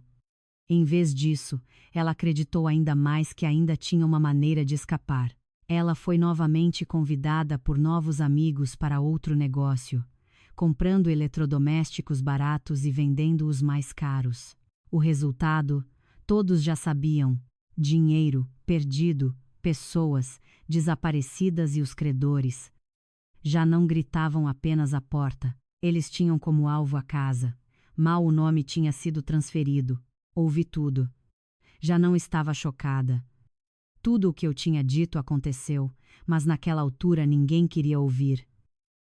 Em vez disso, ela acreditou ainda mais que ainda tinha uma maneira de escapar. Ela foi novamente convidada por novos amigos para outro negócio. comprando eletrodomésticos baratos e vendendo os mais caros. O resultado, todos já sabiam: dinheiro perdido, pessoas desaparecidas e os credores. Já não gritavam apenas à porta, eles tinham como alvo a casa. Mal o nome tinha sido transferido. Ouvi tudo. Já não estava chocada. Tudo o que eu tinha dito aconteceu, mas naquela altura ninguém queria ouvir.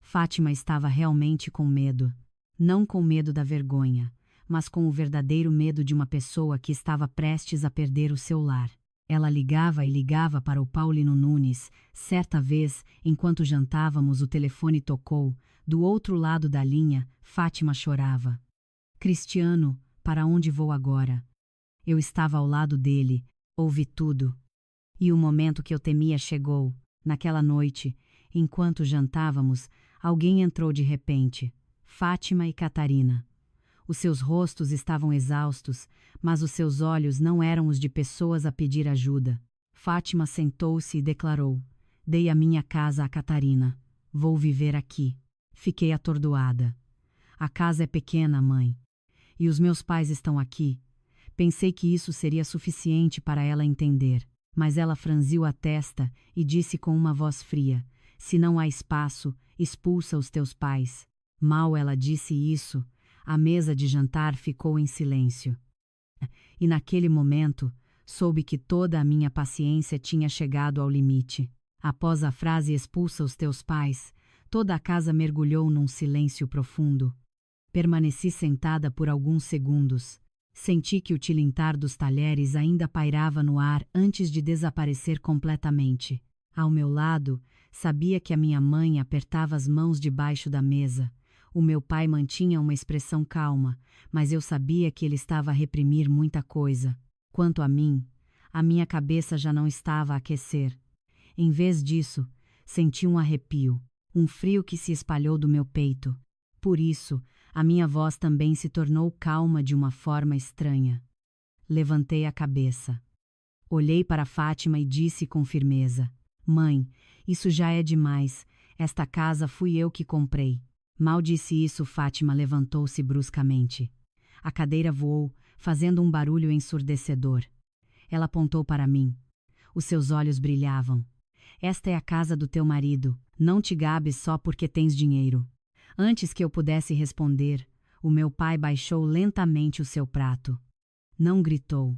Fátima estava realmente com medo. Não com medo da vergonha, mas com o verdadeiro medo de uma pessoa que estava prestes a perder o seu lar. Ela ligava e ligava para o Paulino Nunes. Certa vez, enquanto jantávamos, o telefone tocou. Do outro lado da linha, Fátima chorava. Cristiano, para onde vou agora? Eu estava ao lado dele, ouvi tudo. E o momento que eu temia chegou. Naquela noite, enquanto jantávamos, alguém entrou de repente. Fátima e Catarina. Os seus rostos estavam exaustos, mas os seus olhos não eram os de pessoas a pedir ajuda. Fátima sentou-se e declarou: dei a minha casa a Catarina. Vou viver aqui. Fiquei atordoada. A casa é pequena, mãe. E os meus pais estão aqui. Pensei que isso seria suficiente para ela entender. Mas ela franziu a testa e disse com uma voz fria: se não há espaço, expulsa os teus pais. Mal ela disse isso, a mesa de jantar ficou em silêncio. E naquele momento, soube que toda a minha paciência tinha chegado ao limite. Após a frase expulsa os teus pais, toda a casa mergulhou num silêncio profundo. Permaneci sentada por alguns segundos. Senti que o tilintar dos talheres ainda pairava no ar antes de desaparecer completamente. Ao meu lado, sabia que a minha mãe apertava as mãos debaixo da mesa. O meu pai mantinha uma expressão calma, mas eu sabia que ele estava a reprimir muita coisa. Quanto a mim, a minha cabeça já não estava a aquecer. Em vez disso, senti um arrepio, um frio que se espalhou do meu peito. Por isso, a minha voz também se tornou calma de uma forma estranha. Levantei a cabeça. Olhei para Fátima e disse com firmeza: mãe, isso já é demais. Esta casa fui eu que comprei. Mal disse isso, Fátima levantou-se bruscamente. A cadeira voou, fazendo um barulho ensurdecedor. Ela apontou para mim. Os seus olhos brilhavam. Esta é a casa do teu marido. Não te gabes só porque tens dinheiro. Antes que eu pudesse responder, o meu pai baixou lentamente o seu prato. Não gritou.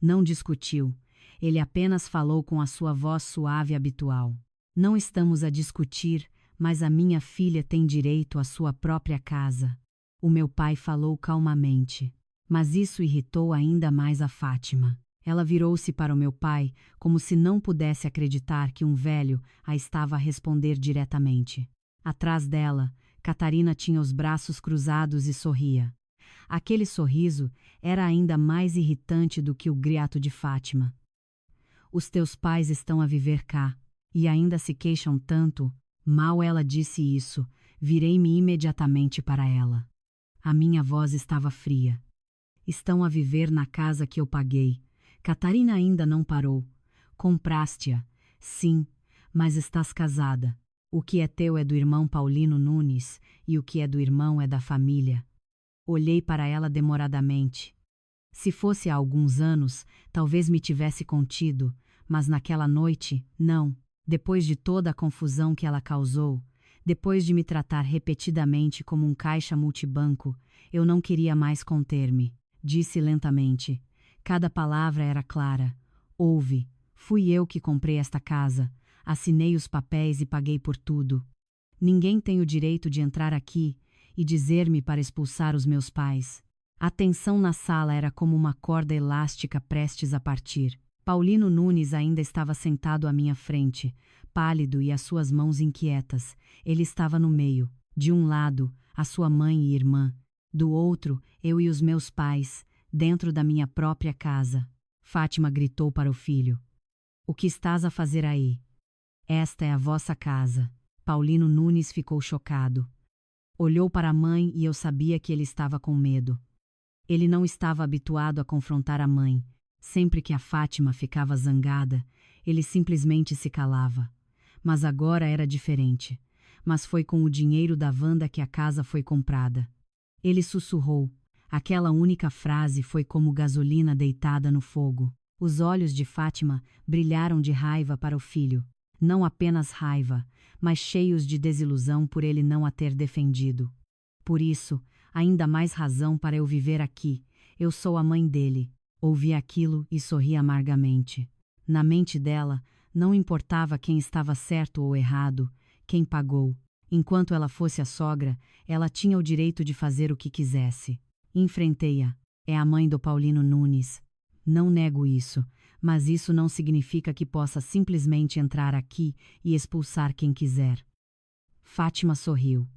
Não discutiu. Ele apenas falou com a sua voz suave habitual. Não estamos a discutir, mas a minha filha tem direito à sua própria casa. O meu pai falou calmamente. Mas isso irritou ainda mais a Fátima. Ela virou-se para o meu pai, como se não pudesse acreditar que um velho a estava a responder diretamente. Atrás dela, Catarina tinha os braços cruzados e sorria. Aquele sorriso era ainda mais irritante do que o grito de Fátima. Os teus pais estão a viver cá, e ainda se queixam tanto. Mal ela disse isso, virei-me imediatamente para ela. A minha voz estava fria. Estão a viver na casa que eu paguei. Catarina ainda não parou. Compraste-a. Sim, mas estás casada. O que é teu é do irmão Paulino Nunes, e o que é do irmão é da família. Olhei para ela demoradamente. Se fosse há alguns anos, talvez me tivesse contido, mas naquela noite, não. Depois de toda a confusão que ela causou, depois de me tratar repetidamente como um caixa multibanco, eu não queria mais conter-me. Disse lentamente. Cada palavra era clara. Ouve, fui eu que comprei esta casa. Assinei os papéis e paguei por tudo. Ninguém tem o direito de entrar aqui e dizer-me para expulsar os meus pais. A tensão na sala era como uma corda elástica prestes a partir. Paulino Nunes ainda estava sentado à minha frente, pálido e as suas mãos inquietas. Ele estava no meio. De um lado, a sua mãe e irmã. Do outro, eu e os meus pais, dentro da minha própria casa. Fátima gritou para o filho. O que estás a fazer aí? Esta é a vossa casa. Paulino Nunes ficou chocado. Olhou para a mãe e eu sabia que ele estava com medo. Ele não estava habituado a confrontar a mãe. Sempre que a Fátima ficava zangada, ele simplesmente se calava. Mas agora era diferente. mas foi com o dinheiro da Wanda que a casa foi comprada. Ele sussurrou. Aquela única frase foi como gasolina deitada no fogo. Os olhos de Fátima brilharam de raiva para o filho. Não apenas raiva, mas cheios de desilusão por ele não a ter defendido. Por isso, ainda mais razão para eu viver aqui. Eu sou a mãe dele. Ouvi aquilo e sorri amargamente. Na mente dela, não importava quem estava certo ou errado, quem pagou. Enquanto ela fosse a sogra, ela tinha o direito de fazer o que quisesse. Enfrentei-a. É a mãe do Paulino Nunes. Não nego isso, mas isso não significa que possa simplesmente entrar aqui e expulsar quem quiser. Fátima sorriu.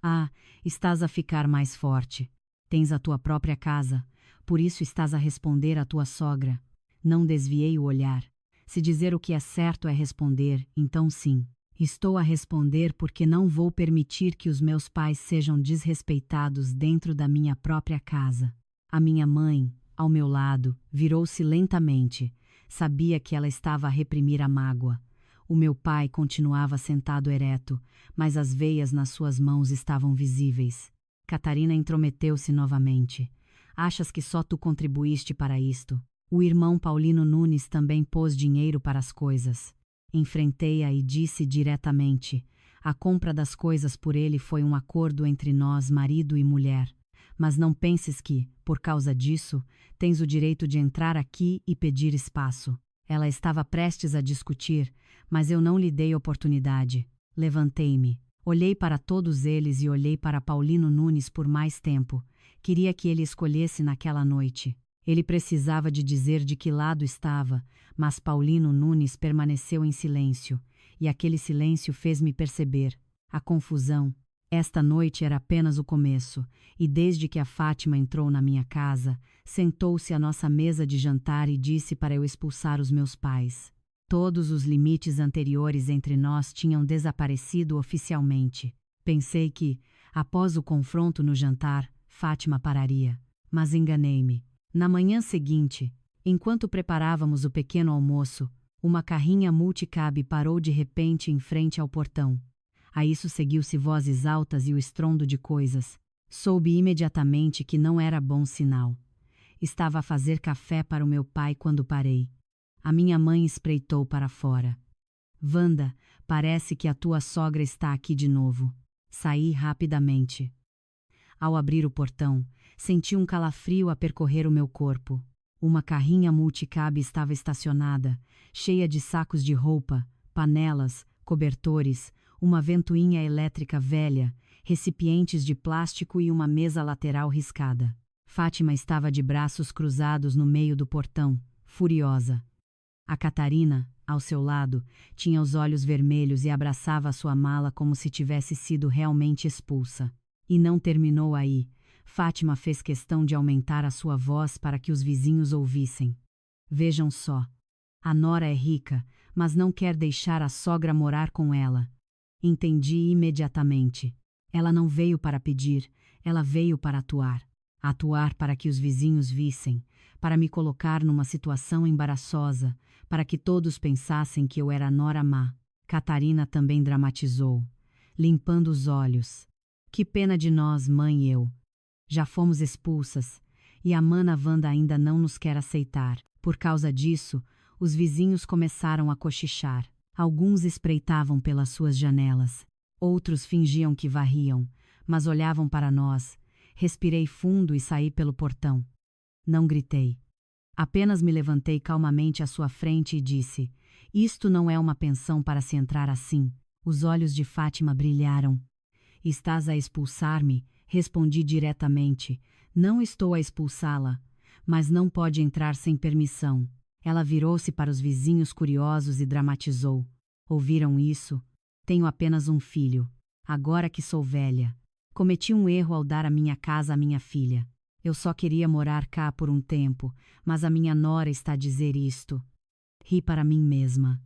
Ah, estás a ficar mais forte. Tens a tua própria casa, por isso estás a responder à tua sogra. Não desviei o olhar. Se dizer o que é certo é responder, então sim. Estou a responder porque não vou permitir que os meus pais sejam desrespeitados dentro da minha própria casa. A minha mãe, ao meu lado, virou-se lentamente. Sabia que ela estava a reprimir a mágoa. O meu pai continuava sentado ereto, mas as veias nas suas mãos estavam visíveis. Catarina intrometeu-se novamente. Achas que só tu contribuíste para isto? O irmão Paulino Nunes também pôs dinheiro para as coisas. Enfrentei-a e disse diretamente: a compra das coisas por ele foi um acordo entre nós, marido e mulher. Mas não penses que, por causa disso, tens o direito de entrar aqui e pedir espaço. Ela estava prestes a discutir, mas eu não lhe dei oportunidade. Levantei-me. Olhei para todos eles e olhei para Paulino Nunes por mais tempo. Queria que ele escolhesse naquela noite. Ele precisava de dizer de que lado estava, mas Paulino Nunes permaneceu em silêncio, e aquele silêncio fez-me perceber a confusão. Esta noite era apenas o começo, e desde que a Fátima entrou na minha casa, sentou-se à nossa mesa de jantar e disse para eu expulsar os meus pais. Todos os limites anteriores entre nós tinham desaparecido oficialmente. Pensei que, após o confronto no jantar, Fátima pararia, mas enganei-me. Na manhã seguinte, enquanto preparávamos o pequeno almoço, uma carrinha multicabe parou de repente em frente ao portão. A isso seguiu-se vozes altas e o estrondo de coisas. Soube imediatamente que não era bom sinal. Estava a fazer café para o meu pai quando parei. A minha mãe espreitou para fora. Wanda, parece que a tua sogra está aqui de novo. Saí rapidamente. Ao abrir o portão, senti um calafrio a percorrer o meu corpo. Uma carrinha multicabe estava estacionada, cheia de sacos de roupa, panelas, cobertores, uma ventoinha elétrica velha, recipientes de plástico e uma mesa lateral riscada. Fátima estava de braços cruzados no meio do portão, furiosa. A Catarina, ao seu lado, tinha os olhos vermelhos e abraçava a sua mala como se tivesse sido realmente expulsa. E não terminou aí. Fátima fez questão de aumentar a sua voz para que os vizinhos ouvissem. Vejam só. A nora é rica, mas não quer deixar a sogra morar com ela. Entendi imediatamente. Ela não veio para pedir, ela veio para atuar. Atuar para que os vizinhos vissem, para me colocar numa situação embaraçosa, para que todos pensassem que eu era a nora má. Catarina também dramatizou, limpando os olhos. Que pena de nós, mãe e eu. Já fomos expulsas, e a mana Wanda ainda não nos quer aceitar. Por causa disso, os vizinhos começaram a cochichar. Alguns espreitavam pelas suas janelas. Outros fingiam que varriam, mas olhavam para nós. Respirei fundo e saí pelo portão. Não gritei. Apenas me levantei calmamente à sua frente e disse: isto não é uma pensão para se entrar assim. Os olhos de Fátima brilharam. Estás a expulsar-me? Respondi diretamente. Não estou a expulsá-la, mas não pode entrar sem permissão. Ela virou-se para os vizinhos curiosos e dramatizou. Ouviram isso? Tenho apenas um filho. Agora que sou velha. Cometi um erro ao dar a minha casa à minha filha. Eu só queria morar cá por um tempo, mas a minha nora está a dizer isto. Ri para mim mesma.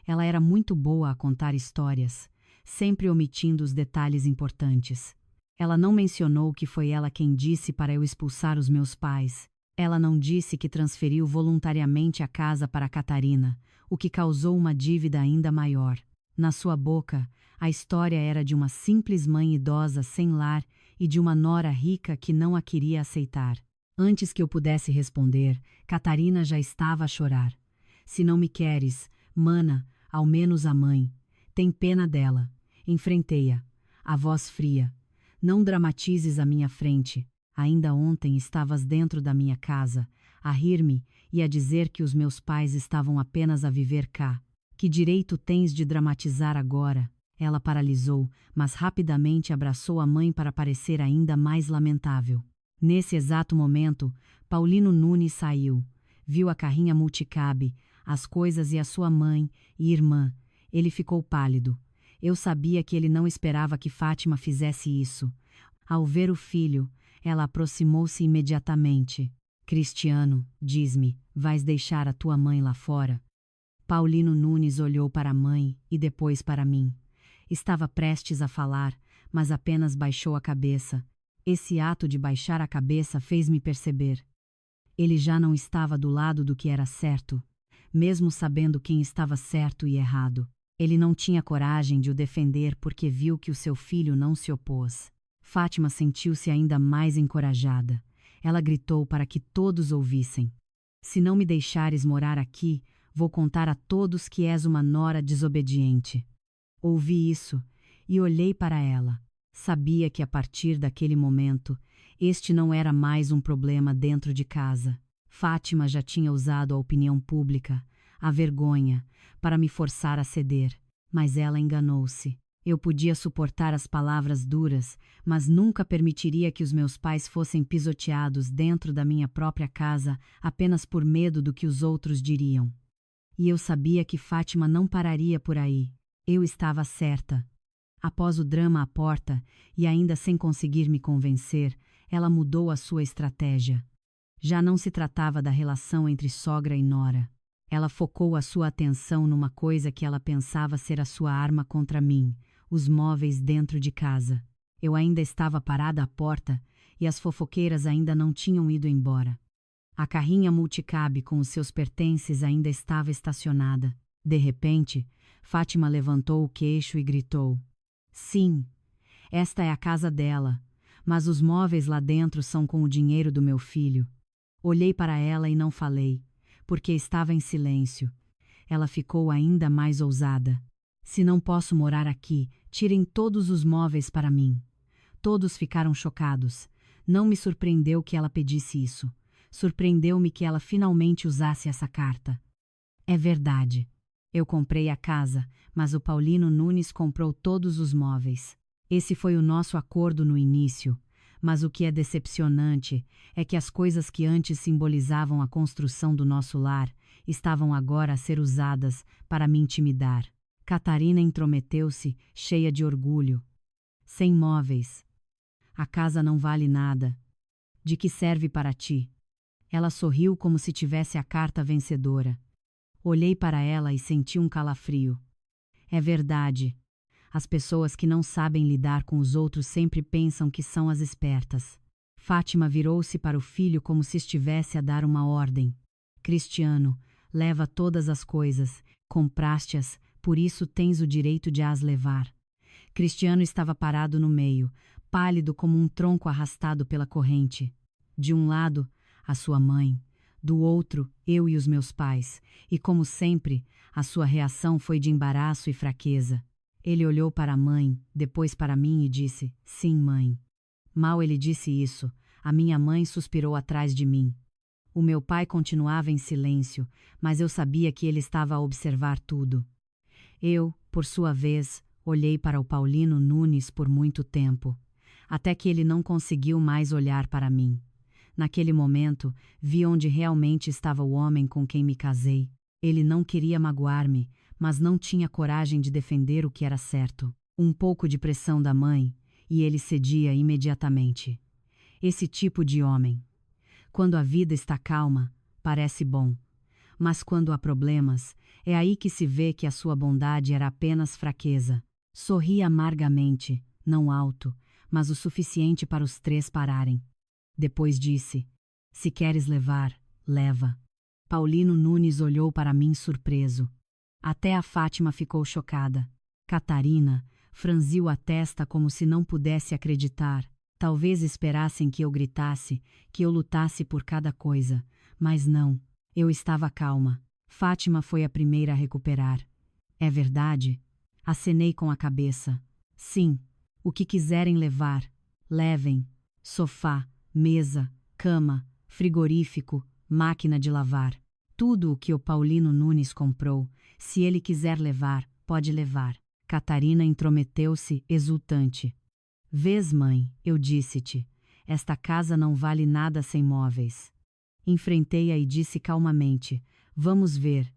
Ela era muito boa a contar histórias, sempre omitindo os detalhes importantes. Ela não mencionou que foi ela quem disse para eu expulsar os meus pais. Ela não disse que transferiu voluntariamente a casa para Catarina, o que causou uma dívida ainda maior. Na sua boca, a história era de uma simples mãe idosa sem lar e de uma nora rica que não a queria aceitar. Antes que eu pudesse responder, Catarina já estava a chorar. Se não me queres, mana, ao menos a mãe. Tem pena dela. Enfrentei-a. A voz fria. Não dramatizes à minha frente. Ainda ontem estavas dentro da minha casa, a rir-me e a dizer que os meus pais estavam apenas a viver cá. Que direito tens de dramatizar agora? Ela paralisou, mas rapidamente abraçou a mãe para parecer ainda mais lamentável. Nesse exato momento, Paulino Nunes saiu. Viu a carrinha multicabe, as coisas e a sua mãe e irmã. Ele ficou pálido. Eu sabia que ele não esperava que Fátima fizesse isso. Ao ver o filho, ela aproximou-se imediatamente. Cristiano, diz-me, vais deixar a tua mãe lá fora? Paulino Nunes olhou para a mãe e depois para mim. Estava prestes a falar, mas apenas baixou a cabeça. Esse ato de baixar a cabeça fez-me perceber. Ele já não estava do lado do que era certo, mesmo sabendo quem estava certo e errado. Ele não tinha coragem de o defender porque viu que o seu filho não se opôs. Fátima sentiu-se ainda mais encorajada. Ela gritou para que todos ouvissem. Se não me deixares morar aqui, vou contar a todos que és uma nora desobediente. Ouvi isso e olhei para ela. Sabia que a partir daquele momento, este não era mais um problema dentro de casa. Fátima já tinha usado a opinião pública, a vergonha, para me forçar a ceder. Mas ela enganou-se. Eu podia suportar as palavras duras, mas nunca permitiria que os meus pais fossem pisoteados dentro da minha própria casa apenas por medo do que os outros diriam. E eu sabia que Fátima não pararia por aí. Eu estava certa. Após o drama à porta, e ainda sem conseguir me convencer, ela mudou a sua estratégia. Já não se tratava da relação entre sogra e nora. Ela focou a sua atenção numa coisa que ela pensava ser a sua arma contra mim, os móveis dentro de casa. Eu ainda estava parada à porta, e as fofoqueiras ainda não tinham ido embora. A carrinha multicabe com os seus pertences ainda estava estacionada. De repente, Fátima levantou o queixo e gritou: Sim, esta é a casa dela, mas os móveis lá dentro são com o dinheiro do meu filho. Olhei para ela e não falei, porque estava em silêncio. Ela ficou ainda mais ousada. Se não posso morar aqui, tirem todos os móveis para mim. Todos ficaram chocados. Não me surpreendeu que ela pedisse isso. Surpreendeu-me que ela finalmente usasse essa carta. É verdade. Eu comprei a casa, mas o Paulino Nunes comprou todos os móveis. Esse foi o nosso acordo no início, mas o que é decepcionante é que as coisas que antes simbolizavam a construção do nosso lar estavam agora a ser usadas para me intimidar. Catarina intrometeu-se, cheia de orgulho. Sem móveis. A casa não vale nada. De que serve para ti? Ela sorriu como se tivesse a carta vencedora. Olhei para ela e senti um calafrio. É verdade. As pessoas que não sabem lidar com os outros sempre pensam que são as espertas. Fátima virou-se para o filho como se estivesse a dar uma ordem. Cristiano, leva todas as coisas. Compraste-as, por isso tens o direito de as levar. Cristiano estava parado no meio, pálido como um tronco arrastado pela corrente. De um lado, a sua mãe. Do outro, eu e os meus pais. E como sempre, a sua reação foi de embaraço e fraqueza. Ele olhou para a mãe, depois para mim e disse: Sim, mãe. Mal ele disse isso, a minha mãe suspirou atrás de mim. O meu pai continuava em silêncio, mas eu sabia que ele estava a observar tudo. Eu, por sua vez, olhei para o Paulino Nunes por muito tempo, até que ele não conseguiu mais olhar para mim. Naquele momento, vi onde realmente estava o homem com quem me casei. Ele não queria magoar-me, mas não tinha coragem de defender o que era certo. Um pouco de pressão da mãe, e ele cedia imediatamente. Esse tipo de homem. Quando a vida está calma, parece bom. Mas quando há problemas, é aí que se vê que a sua bondade era apenas fraqueza. Sorri amargamente, não alto, mas o suficiente para os três pararem. Depois disse: Se queres levar, leva. Paulino Nunes olhou para mim surpreso. Até a Fátima ficou chocada. Catarina franziu a testa como se não pudesse acreditar. Talvez esperassem que eu gritasse, que eu lutasse por cada coisa, mas não. Eu estava calma. Fátima foi a primeira a recuperar. É verdade? Acenei com a cabeça. Sim. O que quiserem levar, levem. Sofá, mesa, cama, frigorífico, máquina de lavar. Tudo o que o Paulino Nunes comprou, se ele quiser levar, pode levar. Catarina intrometeu-se, exultante. Vês, mãe, eu disse-te, esta casa não vale nada sem móveis. Enfrentei-a e disse calmamente, vamos ver.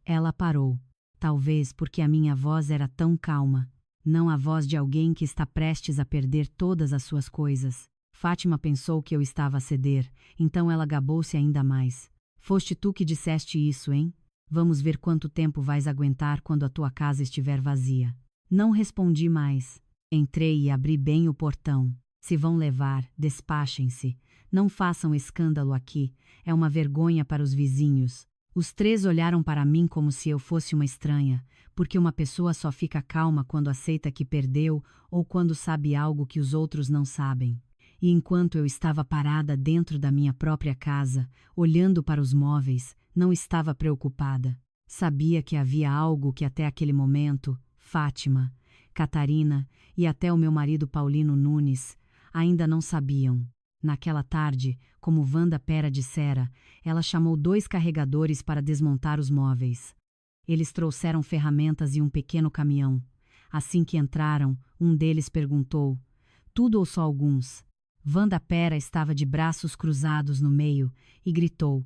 Ela parou, talvez porque a minha voz era tão calma, não a voz de alguém que está prestes a perder todas as suas coisas. Fátima pensou que eu estava a ceder, então ela gabou-se ainda mais. Foste tu que disseste isso, hein? Vamos ver quanto tempo vais aguentar quando a tua casa estiver vazia. Não respondi mais. Entrei e abri bem o portão. Se vão levar, despachem-se. Não façam escândalo aqui. É uma vergonha para os vizinhos. Os três olharam para mim como se eu fosse uma estranha, porque uma pessoa só fica calma quando aceita que perdeu ou quando sabe algo que os outros não sabem. E enquanto eu estava parada dentro da minha própria casa, olhando para os móveis, não estava preocupada. Sabia que havia algo que até aquele momento, Fátima, Catarina e até o meu marido Paulino Nunes ainda não sabiam. Naquela tarde, como Wanda Pera dissera, ela chamou 2 carregadores para desmontar os móveis. Eles trouxeram ferramentas e um pequeno caminhão. Assim que entraram, um deles perguntou: tudo ou só alguns? Wanda Pera estava de braços cruzados no meio e gritou: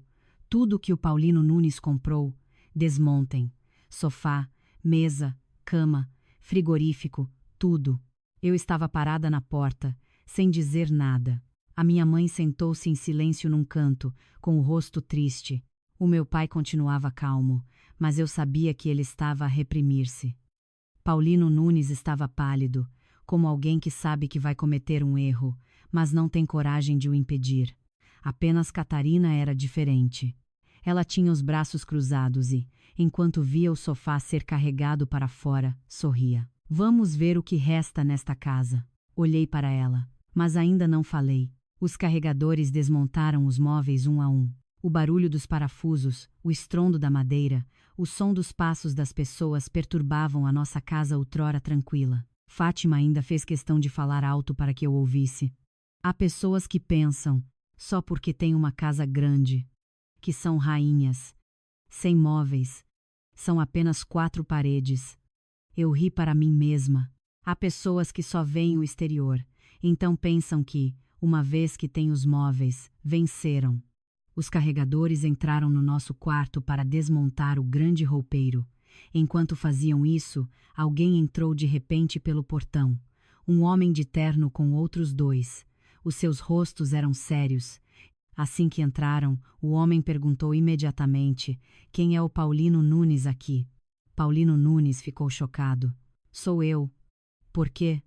tudo que o Paulino Nunes comprou, desmontem. Sofá, mesa, cama, frigorífico, tudo. Eu estava parada na porta, sem dizer nada. A minha mãe sentou-se em silêncio num canto, com o rosto triste. O meu pai continuava calmo, mas eu sabia que ele estava a reprimir-se. Paulino Nunes estava pálido, como alguém que sabe que vai cometer um erro, mas não tem coragem de o impedir. Apenas Catarina era diferente. Ela tinha os braços cruzados e, enquanto via o sofá ser carregado para fora, sorria. Vamos ver o que resta nesta casa. Olhei para ela, mas ainda não falei. Os carregadores desmontaram os móveis um a um. O barulho dos parafusos, o estrondo da madeira, o som dos passos das pessoas perturbavam a nossa casa outrora tranquila. Fátima ainda fez questão de falar alto para que eu ouvisse. Há pessoas que pensam, só porque tem uma casa grande, que são rainhas, sem móveis, são apenas 4 paredes. Eu ri para mim mesma. Há pessoas que só veem o exterior, então pensam que, uma vez que têm os móveis, venceram. Os carregadores entraram no nosso quarto para desmontar o grande roupeiro. Enquanto faziam isso, alguém entrou de repente pelo portão. Um homem de terno com outros 2. Os seus rostos eram sérios. Assim que entraram, o homem perguntou imediatamente: quem é o Paulino Nunes aqui? Paulino Nunes ficou chocado. Sou eu. Por quê?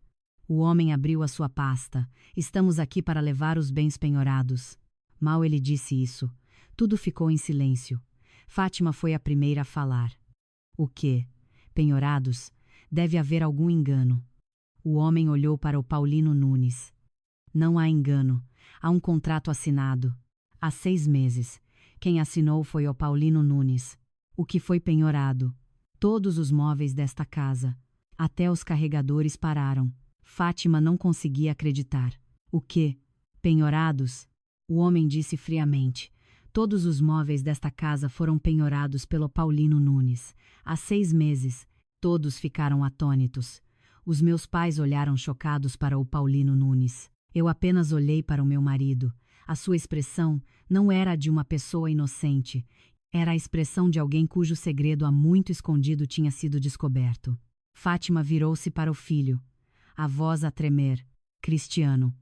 O homem abriu a sua pasta. Estamos aqui para levar os bens penhorados. Mal ele disse isso. Tudo ficou em silêncio. Fátima foi a primeira a falar. O quê? Penhorados? Deve haver algum engano. O homem olhou para o Paulino Nunes. Não há engano. Há um contrato assinado. Há 6 meses. Quem assinou foi o Paulino Nunes. O que foi penhorado? Todos os móveis desta casa. Até os carregadores pararam. Fátima não conseguia acreditar. O quê? Penhorados? O homem disse friamente. Todos os móveis desta casa foram penhorados pelo Paulino Nunes. Há 6 meses. Todos ficaram atônitos. Os meus pais olharam chocados para o Paulino Nunes. Eu apenas olhei para o meu marido. A sua expressão não era a de uma pessoa inocente. Era a expressão de alguém cujo segredo há muito escondido tinha sido descoberto. Fátima virou-se para o filho. A voz a tremer. Cristiano.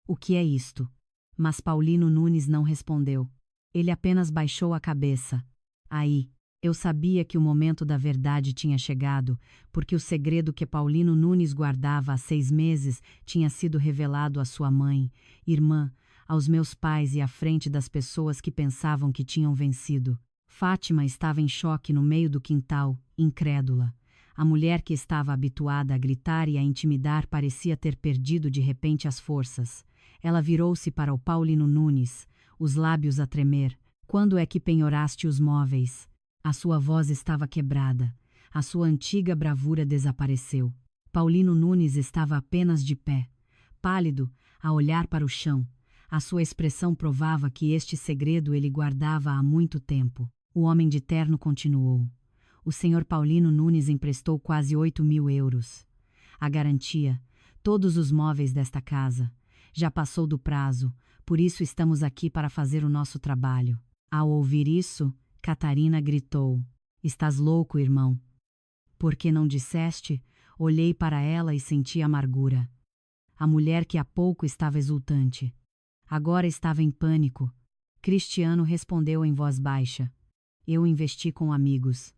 O que é isto? Mas Paulino Nunes não respondeu. Ele apenas baixou a cabeça. Aí, eu sabia que o momento da verdade tinha chegado, porque o segredo que Paulino Nunes guardava há 6 meses tinha sido revelado à sua mãe, irmã, aos meus pais e à frente das pessoas que pensavam que tinham vencido. Fátima estava em choque no meio do quintal, incrédula. A mulher que estava habituada a gritar e a intimidar parecia ter perdido de repente as forças. Ela virou-se para o Paulino Nunes, os lábios a tremer. Quando é que penhoraste os móveis? A sua voz estava quebrada. A sua antiga bravura desapareceu. Paulino Nunes estava apenas de pé, pálido, a olhar para o chão. A sua expressão provava que este segredo ele guardava há muito tempo. O homem de terno continuou. O senhor Paulino Nunes emprestou quase 8.000 euros. A garantia, todos os móveis desta casa. Já passou do prazo, por isso estamos aqui para fazer o nosso trabalho. Ao ouvir isso, Catarina gritou: Estás louco, irmão? Por que não disseste? Olhei para ela e senti amargura. A mulher que há pouco estava exultante, agora estava em pânico. Cristiano respondeu em voz baixa: Eu investi com amigos.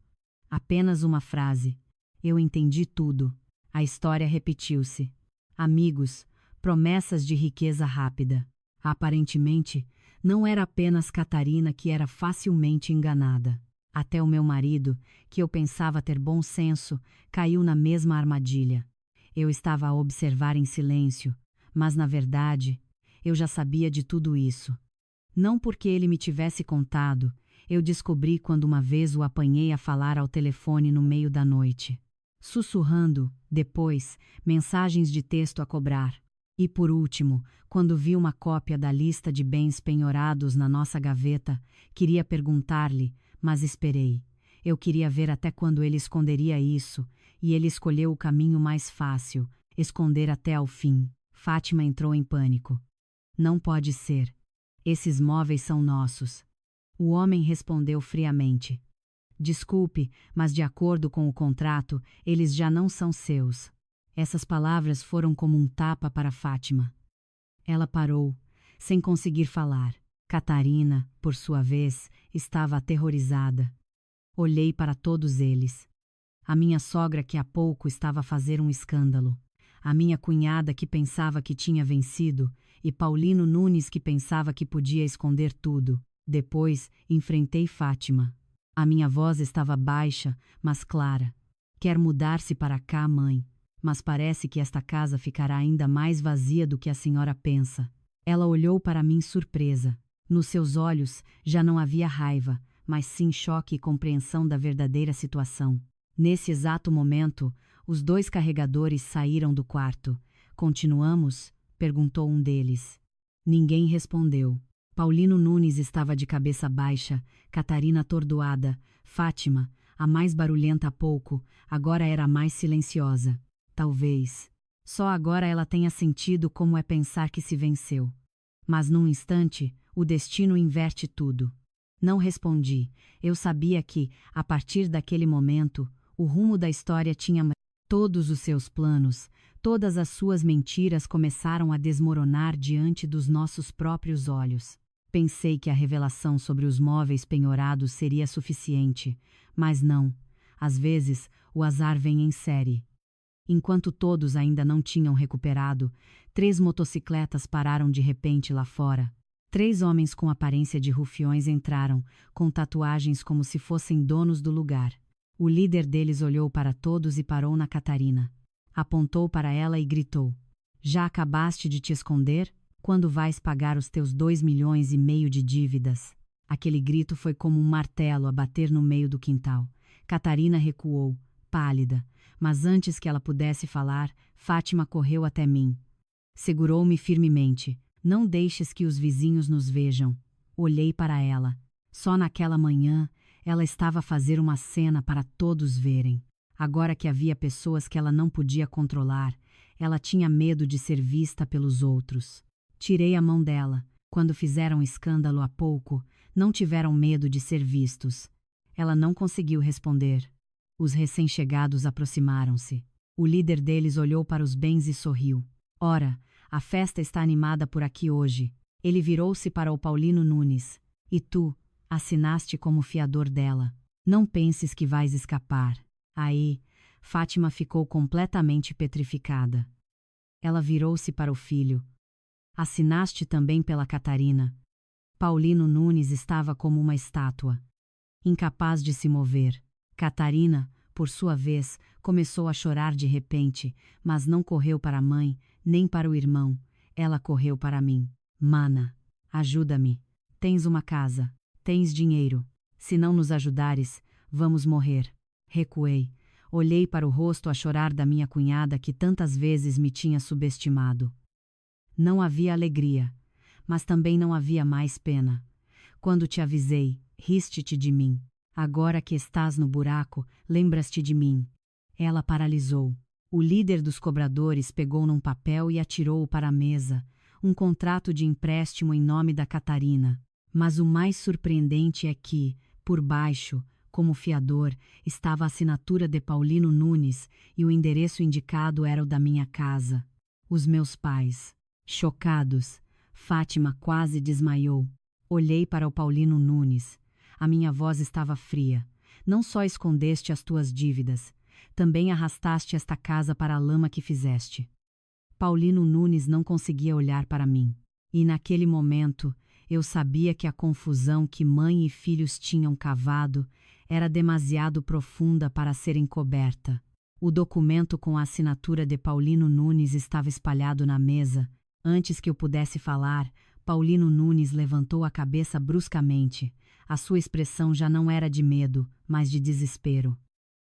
Apenas uma frase. Eu entendi tudo. A história repetiu-se. Amigos, promessas de riqueza rápida. Aparentemente, não era apenas Catarina que era facilmente enganada. Até o meu marido, que eu pensava ter bom senso, caiu na mesma armadilha. Eu estava a observar em silêncio, mas na verdade, eu já sabia de tudo isso. Não porque ele me tivesse contado, eu descobri quando uma vez o apanhei a falar ao telefone no meio da noite. Sussurrando, depois, mensagens de texto a cobrar. E por último, quando vi uma cópia da lista de bens penhorados na nossa gaveta, queria perguntar-lhe, mas esperei. Eu queria ver até quando ele esconderia isso, e ele escolheu o caminho mais fácil, esconder até ao fim. Fátima entrou em pânico. Não pode ser. Esses móveis são nossos. O homem respondeu friamente. Desculpe, mas de acordo com o contrato, eles já não são seus. Essas palavras foram como um tapa para Fátima. Ela parou, sem conseguir falar. Catarina, por sua vez, estava aterrorizada. Olhei para todos eles. A minha sogra que há pouco estava a fazer um escândalo. A minha cunhada que pensava que tinha vencido, e Paulino Nunes que pensava que podia esconder tudo. Depois, enfrentei Fátima. A minha voz estava baixa, mas clara. Quer mudar-se para cá, mãe. Mas parece que esta casa ficará ainda mais vazia do que a senhora pensa. Ela olhou para mim surpresa. Nos seus olhos já não havia raiva, mas sim choque e compreensão da verdadeira situação. Nesse exato momento, os 2 carregadores saíram do quarto. Continuamos? Perguntou um deles. Ninguém respondeu. Paulino Nunes estava de cabeça baixa, Catarina atordoada, Fátima, a mais barulhenta há pouco, agora era a mais silenciosa. Talvez. Só agora ela tenha sentido como é pensar que se venceu. Mas num instante, o destino inverte tudo. Não respondi. Eu sabia que, a partir daquele momento, o rumo da história tinha... Todos os seus planos, todas as suas mentiras começaram a desmoronar diante dos nossos próprios olhos. Pensei que a revelação sobre os móveis penhorados seria suficiente, mas não. Às vezes, o azar vem em série. Enquanto todos ainda não tinham recuperado, 3 motocicletas pararam de repente lá fora. 3 homens com aparência de rufiões entraram, com tatuagens como se fossem donos do lugar. O líder deles olhou para todos e parou na Catarina. Apontou para ela e gritou: Já acabaste de te esconder? Quando vais pagar os teus 2,5 milhões de dívidas? Aquele grito foi como um martelo a bater no meio do quintal. Catarina recuou, pálida, mas antes que ela pudesse falar, Fátima correu até mim. Segurou-me firmemente. Não deixes que os vizinhos nos vejam. Olhei para ela. Só naquela manhã, ela estava a fazer uma cena para todos verem. Agora que havia pessoas que ela não podia controlar, ela tinha medo de ser vista pelos outros. Tirei a mão dela. Quando fizeram escândalo há pouco, não tiveram medo de ser vistos. Ela não conseguiu responder. Os recém-chegados aproximaram-se. O líder deles olhou para os bens e sorriu. Ora, a festa está animada por aqui hoje. Ele virou-se para o Paulino Nunes. E tu, assinaste como fiador dela. Não penses que vais escapar. Aí, Fátima ficou completamente petrificada. Ela virou-se para o filho. Assinaste também pela Catarina. Paulino Nunes estava como uma estátua, incapaz de se mover. Catarina, por sua vez, começou a chorar de repente, mas não correu para a mãe, nem para o irmão. Ela correu para mim. Mana, ajuda-me. Tens uma casa. Tens dinheiro. Se não nos ajudares, vamos morrer. Recuei. Olhei para o rosto a chorar da minha cunhada que tantas vezes me tinha subestimado. Não havia alegria, mas também não havia mais pena. Quando te avisei, riste-te de mim. Agora que estás no buraco, lembras-te de mim. Ela paralisou. O líder dos cobradores pegou num papel e atirou-o para a mesa, um contrato de empréstimo em nome da Catarina. Mas o mais surpreendente é que, por baixo, como fiador, estava a assinatura de Paulino Nunes e o endereço indicado era o da minha casa. Os meus pais. Chocados, Fátima quase desmaiou. Olhei para o Paulino Nunes. A minha voz estava fria. Não só escondeste as tuas dívidas, também arrastaste esta casa para a lama que fizeste. Paulino Nunes não conseguia olhar para mim. E naquele momento, eu sabia que a confusão que mãe e filhos tinham cavado era demasiado profunda para ser encoberta. O documento com a assinatura de Paulino Nunes estava espalhado na mesa. Antes que eu pudesse falar, Paulino Nunes levantou a cabeça bruscamente. A sua expressão já não era de medo, mas de desespero.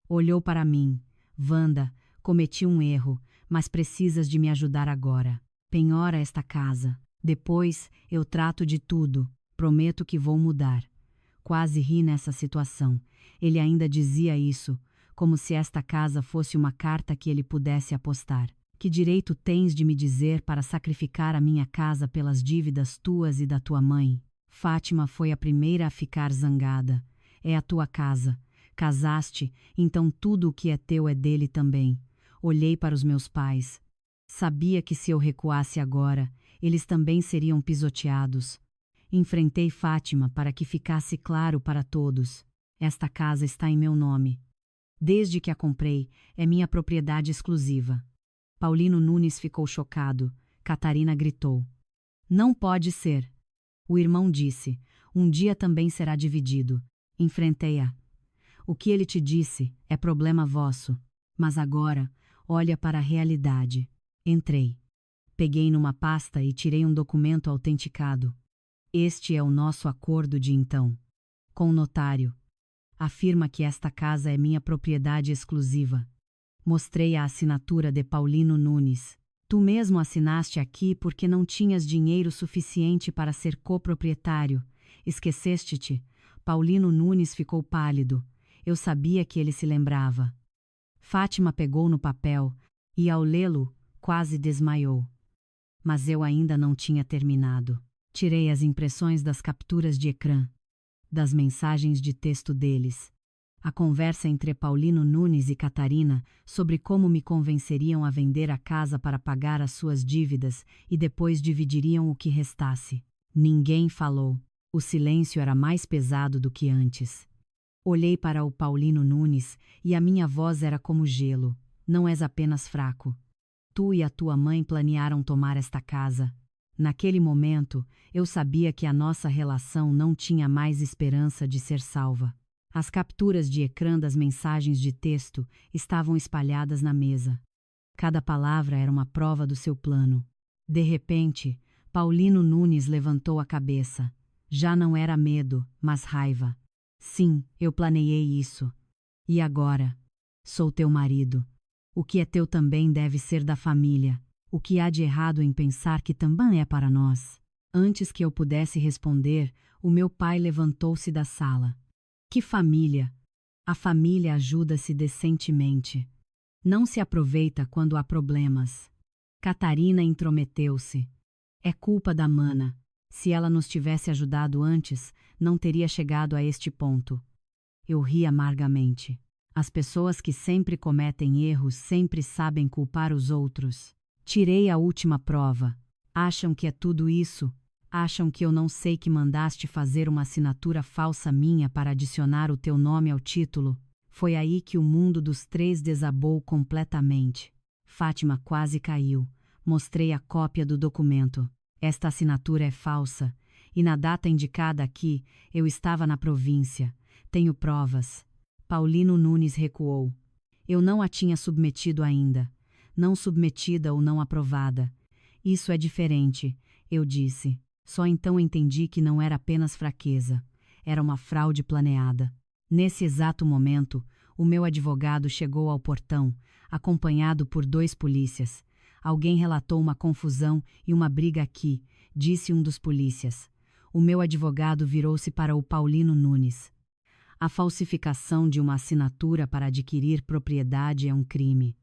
Olhou para mim. Wanda, cometi um erro, mas precisas de me ajudar agora. Penhora esta casa. Depois, eu trato de tudo. Prometo que vou mudar. Quase ri nessa situação. Ele ainda dizia isso, como se esta casa fosse uma carta que ele pudesse apostar. Que direito tens de me dizer para sacrificar a minha casa pelas dívidas tuas e da tua mãe? Fátima foi a primeira a ficar zangada. É a tua casa. Casaste, então tudo o que é teu é dele também. Olhei para os meus pais. Sabia que se eu recuasse agora, eles também seriam pisoteados. Enfrentei Fátima para que ficasse claro para todos. Esta casa está em meu nome. Desde que a comprei, é minha propriedade exclusiva. Paulino Nunes ficou chocado. Catarina gritou. Não pode ser. O irmão disse, um dia também será dividido. Enfrentei-a. O que ele te disse é problema vosso. Mas agora, olha para a realidade. Entrei. Peguei numa pasta e tirei um documento autenticado. Este é o nosso acordo de então. Com o notário. Afirma que esta casa é minha propriedade exclusiva. Mostrei a assinatura de Paulino Nunes. Tu mesmo assinaste aqui porque não tinhas dinheiro suficiente para ser coproprietário. Esqueceste-te? Paulino Nunes ficou pálido. Eu sabia que ele se lembrava. Fátima pegou no papel e, ao lê-lo, quase desmaiou. Mas eu ainda não tinha terminado. Tirei as impressões das capturas de ecrã, das mensagens de texto deles. A conversa entre Paulino Nunes e Catarina sobre como me convenceriam a vender a casa para pagar as suas dívidas e depois dividiriam o que restasse. Ninguém falou. O silêncio era mais pesado do que antes. Olhei para o Paulino Nunes e a minha voz era como gelo. Não és apenas fraco. Tu e a tua mãe planearam tomar esta casa. Naquele momento, eu sabia que a nossa relação não tinha mais esperança de ser salva. As capturas de ecrã das mensagens de texto estavam espalhadas na mesa. Cada palavra era uma prova do seu plano. De repente, Paulino Nunes levantou a cabeça. Já não era medo, mas raiva. Sim, eu planejei isso. E agora? Sou teu marido. O que é teu também deve ser da família. O que há de errado em pensar que também é para nós? Antes que eu pudesse responder, o meu pai levantou-se da sala. Que família? A família ajuda-se decentemente. Não se aproveita quando há problemas. Catarina intrometeu-se. É culpa da mana. Se ela nos tivesse ajudado antes, não teria chegado a este ponto. Eu ri amargamente. As pessoas que sempre cometem erros sempre sabem culpar os outros. Tirei a última prova. Acham que é tudo isso? Acham que eu não sei que mandaste fazer uma assinatura falsa minha para adicionar o teu nome ao título? Foi aí que o mundo dos três desabou completamente. Fátima quase caiu. Mostrei a cópia do documento. Esta assinatura é falsa. E na data indicada aqui, eu estava na província. Tenho provas. Paulino Nunes recuou. Eu não a tinha submetido ainda. Não submetida ou não aprovada. Isso é diferente, eu disse. Só então entendi que não era apenas fraqueza. Era uma fraude planeada. Nesse exato momento, o meu advogado chegou ao portão, acompanhado por 2 polícias. Alguém relatou uma confusão e uma briga aqui, disse um dos polícias. O meu advogado virou-se para o Paulino Nunes. A falsificação de uma assinatura para adquirir propriedade é um crime.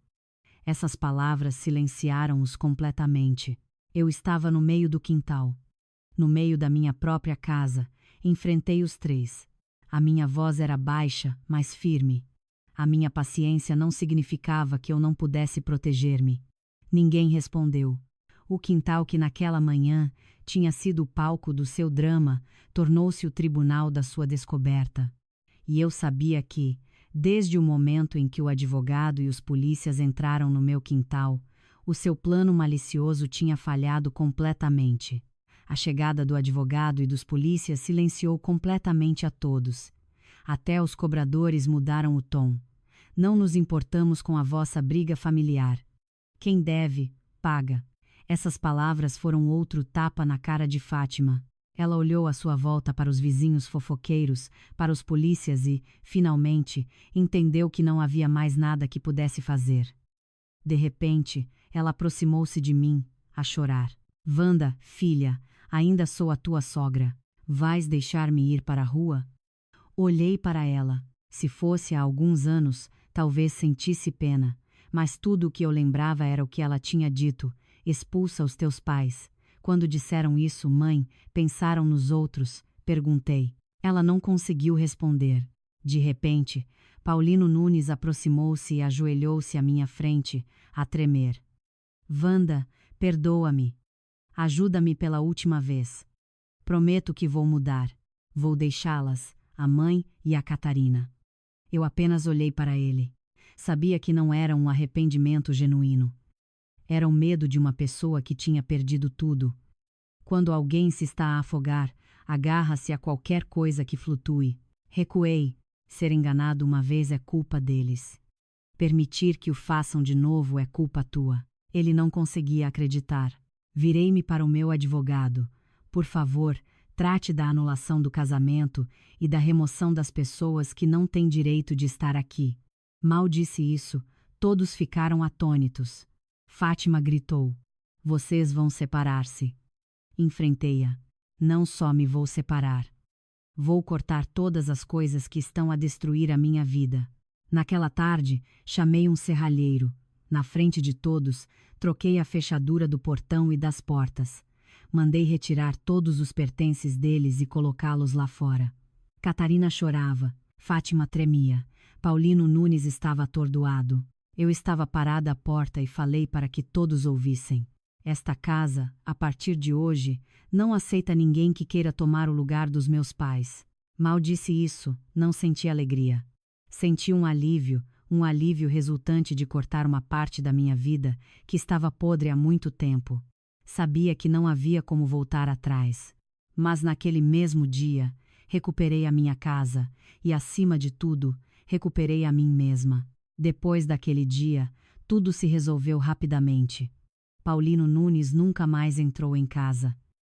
Essas palavras silenciaram-os completamente. Eu estava no meio do quintal. No meio da minha própria casa, enfrentei os 3. A minha voz era baixa, mas firme. A minha paciência não significava que eu não pudesse proteger-me. Ninguém respondeu. O quintal que naquela manhã tinha sido o palco do seu drama tornou-se o tribunal da sua descoberta. E eu sabia que, desde o momento em que o advogado e os polícias entraram no meu quintal, o seu plano malicioso tinha falhado completamente. A chegada do advogado e dos polícias silenciou completamente a todos. Até os cobradores mudaram o tom. Não nos importamos com a vossa briga familiar. Quem deve, paga. Essas palavras foram outro tapa na cara de Fátima. Ela olhou à sua volta para os vizinhos fofoqueiros, para os polícias e, finalmente, entendeu que não havia mais nada que pudesse fazer. De repente, ela aproximou-se de mim, a chorar. Wanda, filha, ainda sou a tua sogra. Vais deixar-me ir para a rua? Olhei para ela. Se fosse há alguns anos, talvez sentisse pena, mas tudo o que eu lembrava era o que ela tinha dito: expulsa os teus pais. Quando disseram isso, mãe, pensaram nos outros? Perguntei. Ela não conseguiu responder. De repente, Paulino Nunes aproximou-se e ajoelhou-se à minha frente, a tremer. Wanda, perdoa-me. Ajuda-me pela última vez. Prometo que vou mudar. Vou deixá-las, a mãe e a Catarina. Eu apenas olhei para ele. Sabia que não era um arrependimento genuíno. Era o medo de uma pessoa que tinha perdido tudo. Quando alguém se está a afogar, agarra-se a qualquer coisa que flutue. Recuei. Ser enganado uma vez é culpa deles. Permitir que o façam de novo é culpa tua. Ele não conseguia acreditar. Virei-me para o meu advogado. Por favor, trate da anulação do casamento e da remoção das pessoas que não têm direito de estar aqui. Mal disse isso, todos ficaram atônitos. Fátima gritou. Vocês vão separar-se. Enfrentei-a. Não só me vou separar. Vou cortar todas as coisas que estão a destruir a minha vida. Naquela tarde, chamei um serralheiro. Na frente de todos, troquei a fechadura do portão e das portas. Mandei retirar todos os pertences deles e colocá-los lá fora. Catarina chorava. Fátima tremia. Paulino Nunes estava atordoado. Eu estava parada à porta e falei para que todos ouvissem. Esta casa, a partir de hoje, não aceita ninguém que queira tomar o lugar dos meus pais. Mal disse isso, não senti alegria. Senti um alívio resultante de cortar uma parte da minha vida que estava podre há muito tempo. Sabia que não havia como voltar atrás. Mas naquele mesmo dia, recuperei a minha casa e, acima de tudo, recuperei a mim mesma. Depois daquele dia, tudo se resolveu rapidamente. Paulino Nunes nunca mais entrou em casa.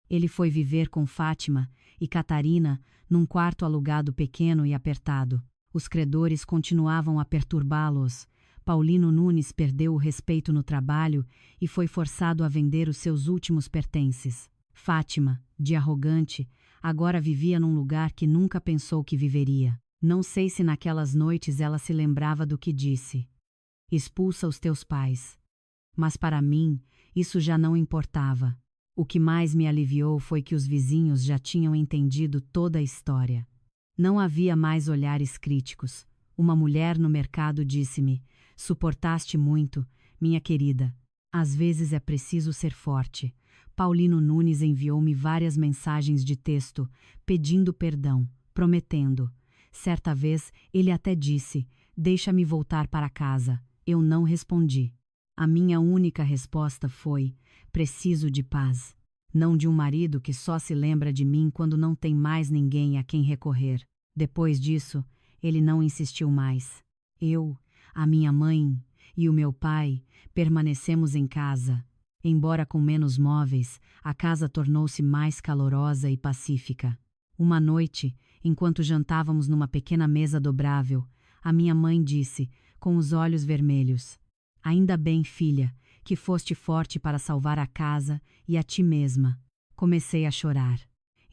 Ele foi viver com Fátima e Catarina num quarto alugado pequeno e apertado. Os credores continuavam a perturbá-los. Paulino Nunes perdeu o respeito no trabalho e foi forçado a vender os seus últimos pertences. Fátima, de arrogante, agora vivia num lugar que nunca pensou que viveria. Não sei se naquelas noites ela se lembrava do que disse. Expulsa os teus pais. Mas para mim, isso já não importava. O que mais me aliviou foi que os vizinhos já tinham entendido toda a história. Não havia mais olhares críticos. Uma mulher no mercado disse-me: suportaste muito, minha querida. Às vezes é preciso ser forte. Paulino Nunes enviou-me várias mensagens de texto, pedindo perdão, prometendo. Certa vez, ele até disse: deixa-me voltar para casa. Eu não respondi. A minha única resposta foi: preciso de paz. Não de um marido que só se lembra de mim quando não tem mais ninguém a quem recorrer. Depois disso, ele não insistiu mais. Eu, A minha mãe e o meu pai permanecemos em casa. Embora com menos móveis, a casa tornou-se mais calorosa e pacífica. Uma noite, enquanto jantávamos numa pequena mesa dobrável, a minha mãe disse, com os olhos vermelhos: "Ainda bem, filha, que foste forte para salvar a casa e a ti mesma." Comecei a chorar.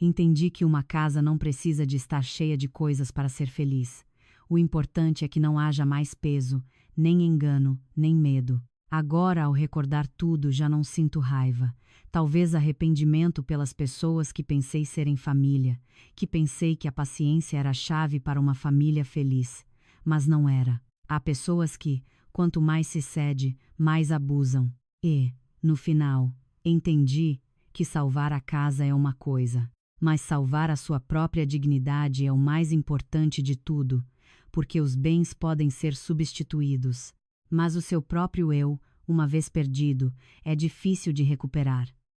Entendi que uma casa não precisa de estar cheia de coisas para ser feliz. O importante é que não haja mais peso, nem engano, nem medo. Agora, ao recordar tudo, já não sinto raiva. Talvez arrependimento pelas pessoas que pensei serem família, que pensei que a paciência era a chave para uma família feliz. Mas não era. Há pessoas que, quanto mais se cede, mais abusam. E, no final, entendi que salvar a casa é uma coisa, mas salvar a sua própria dignidade é o mais importante de tudo, porque os bens podem ser substituídos, mas o seu próprio eu, uma vez perdido, é difícil de recuperar.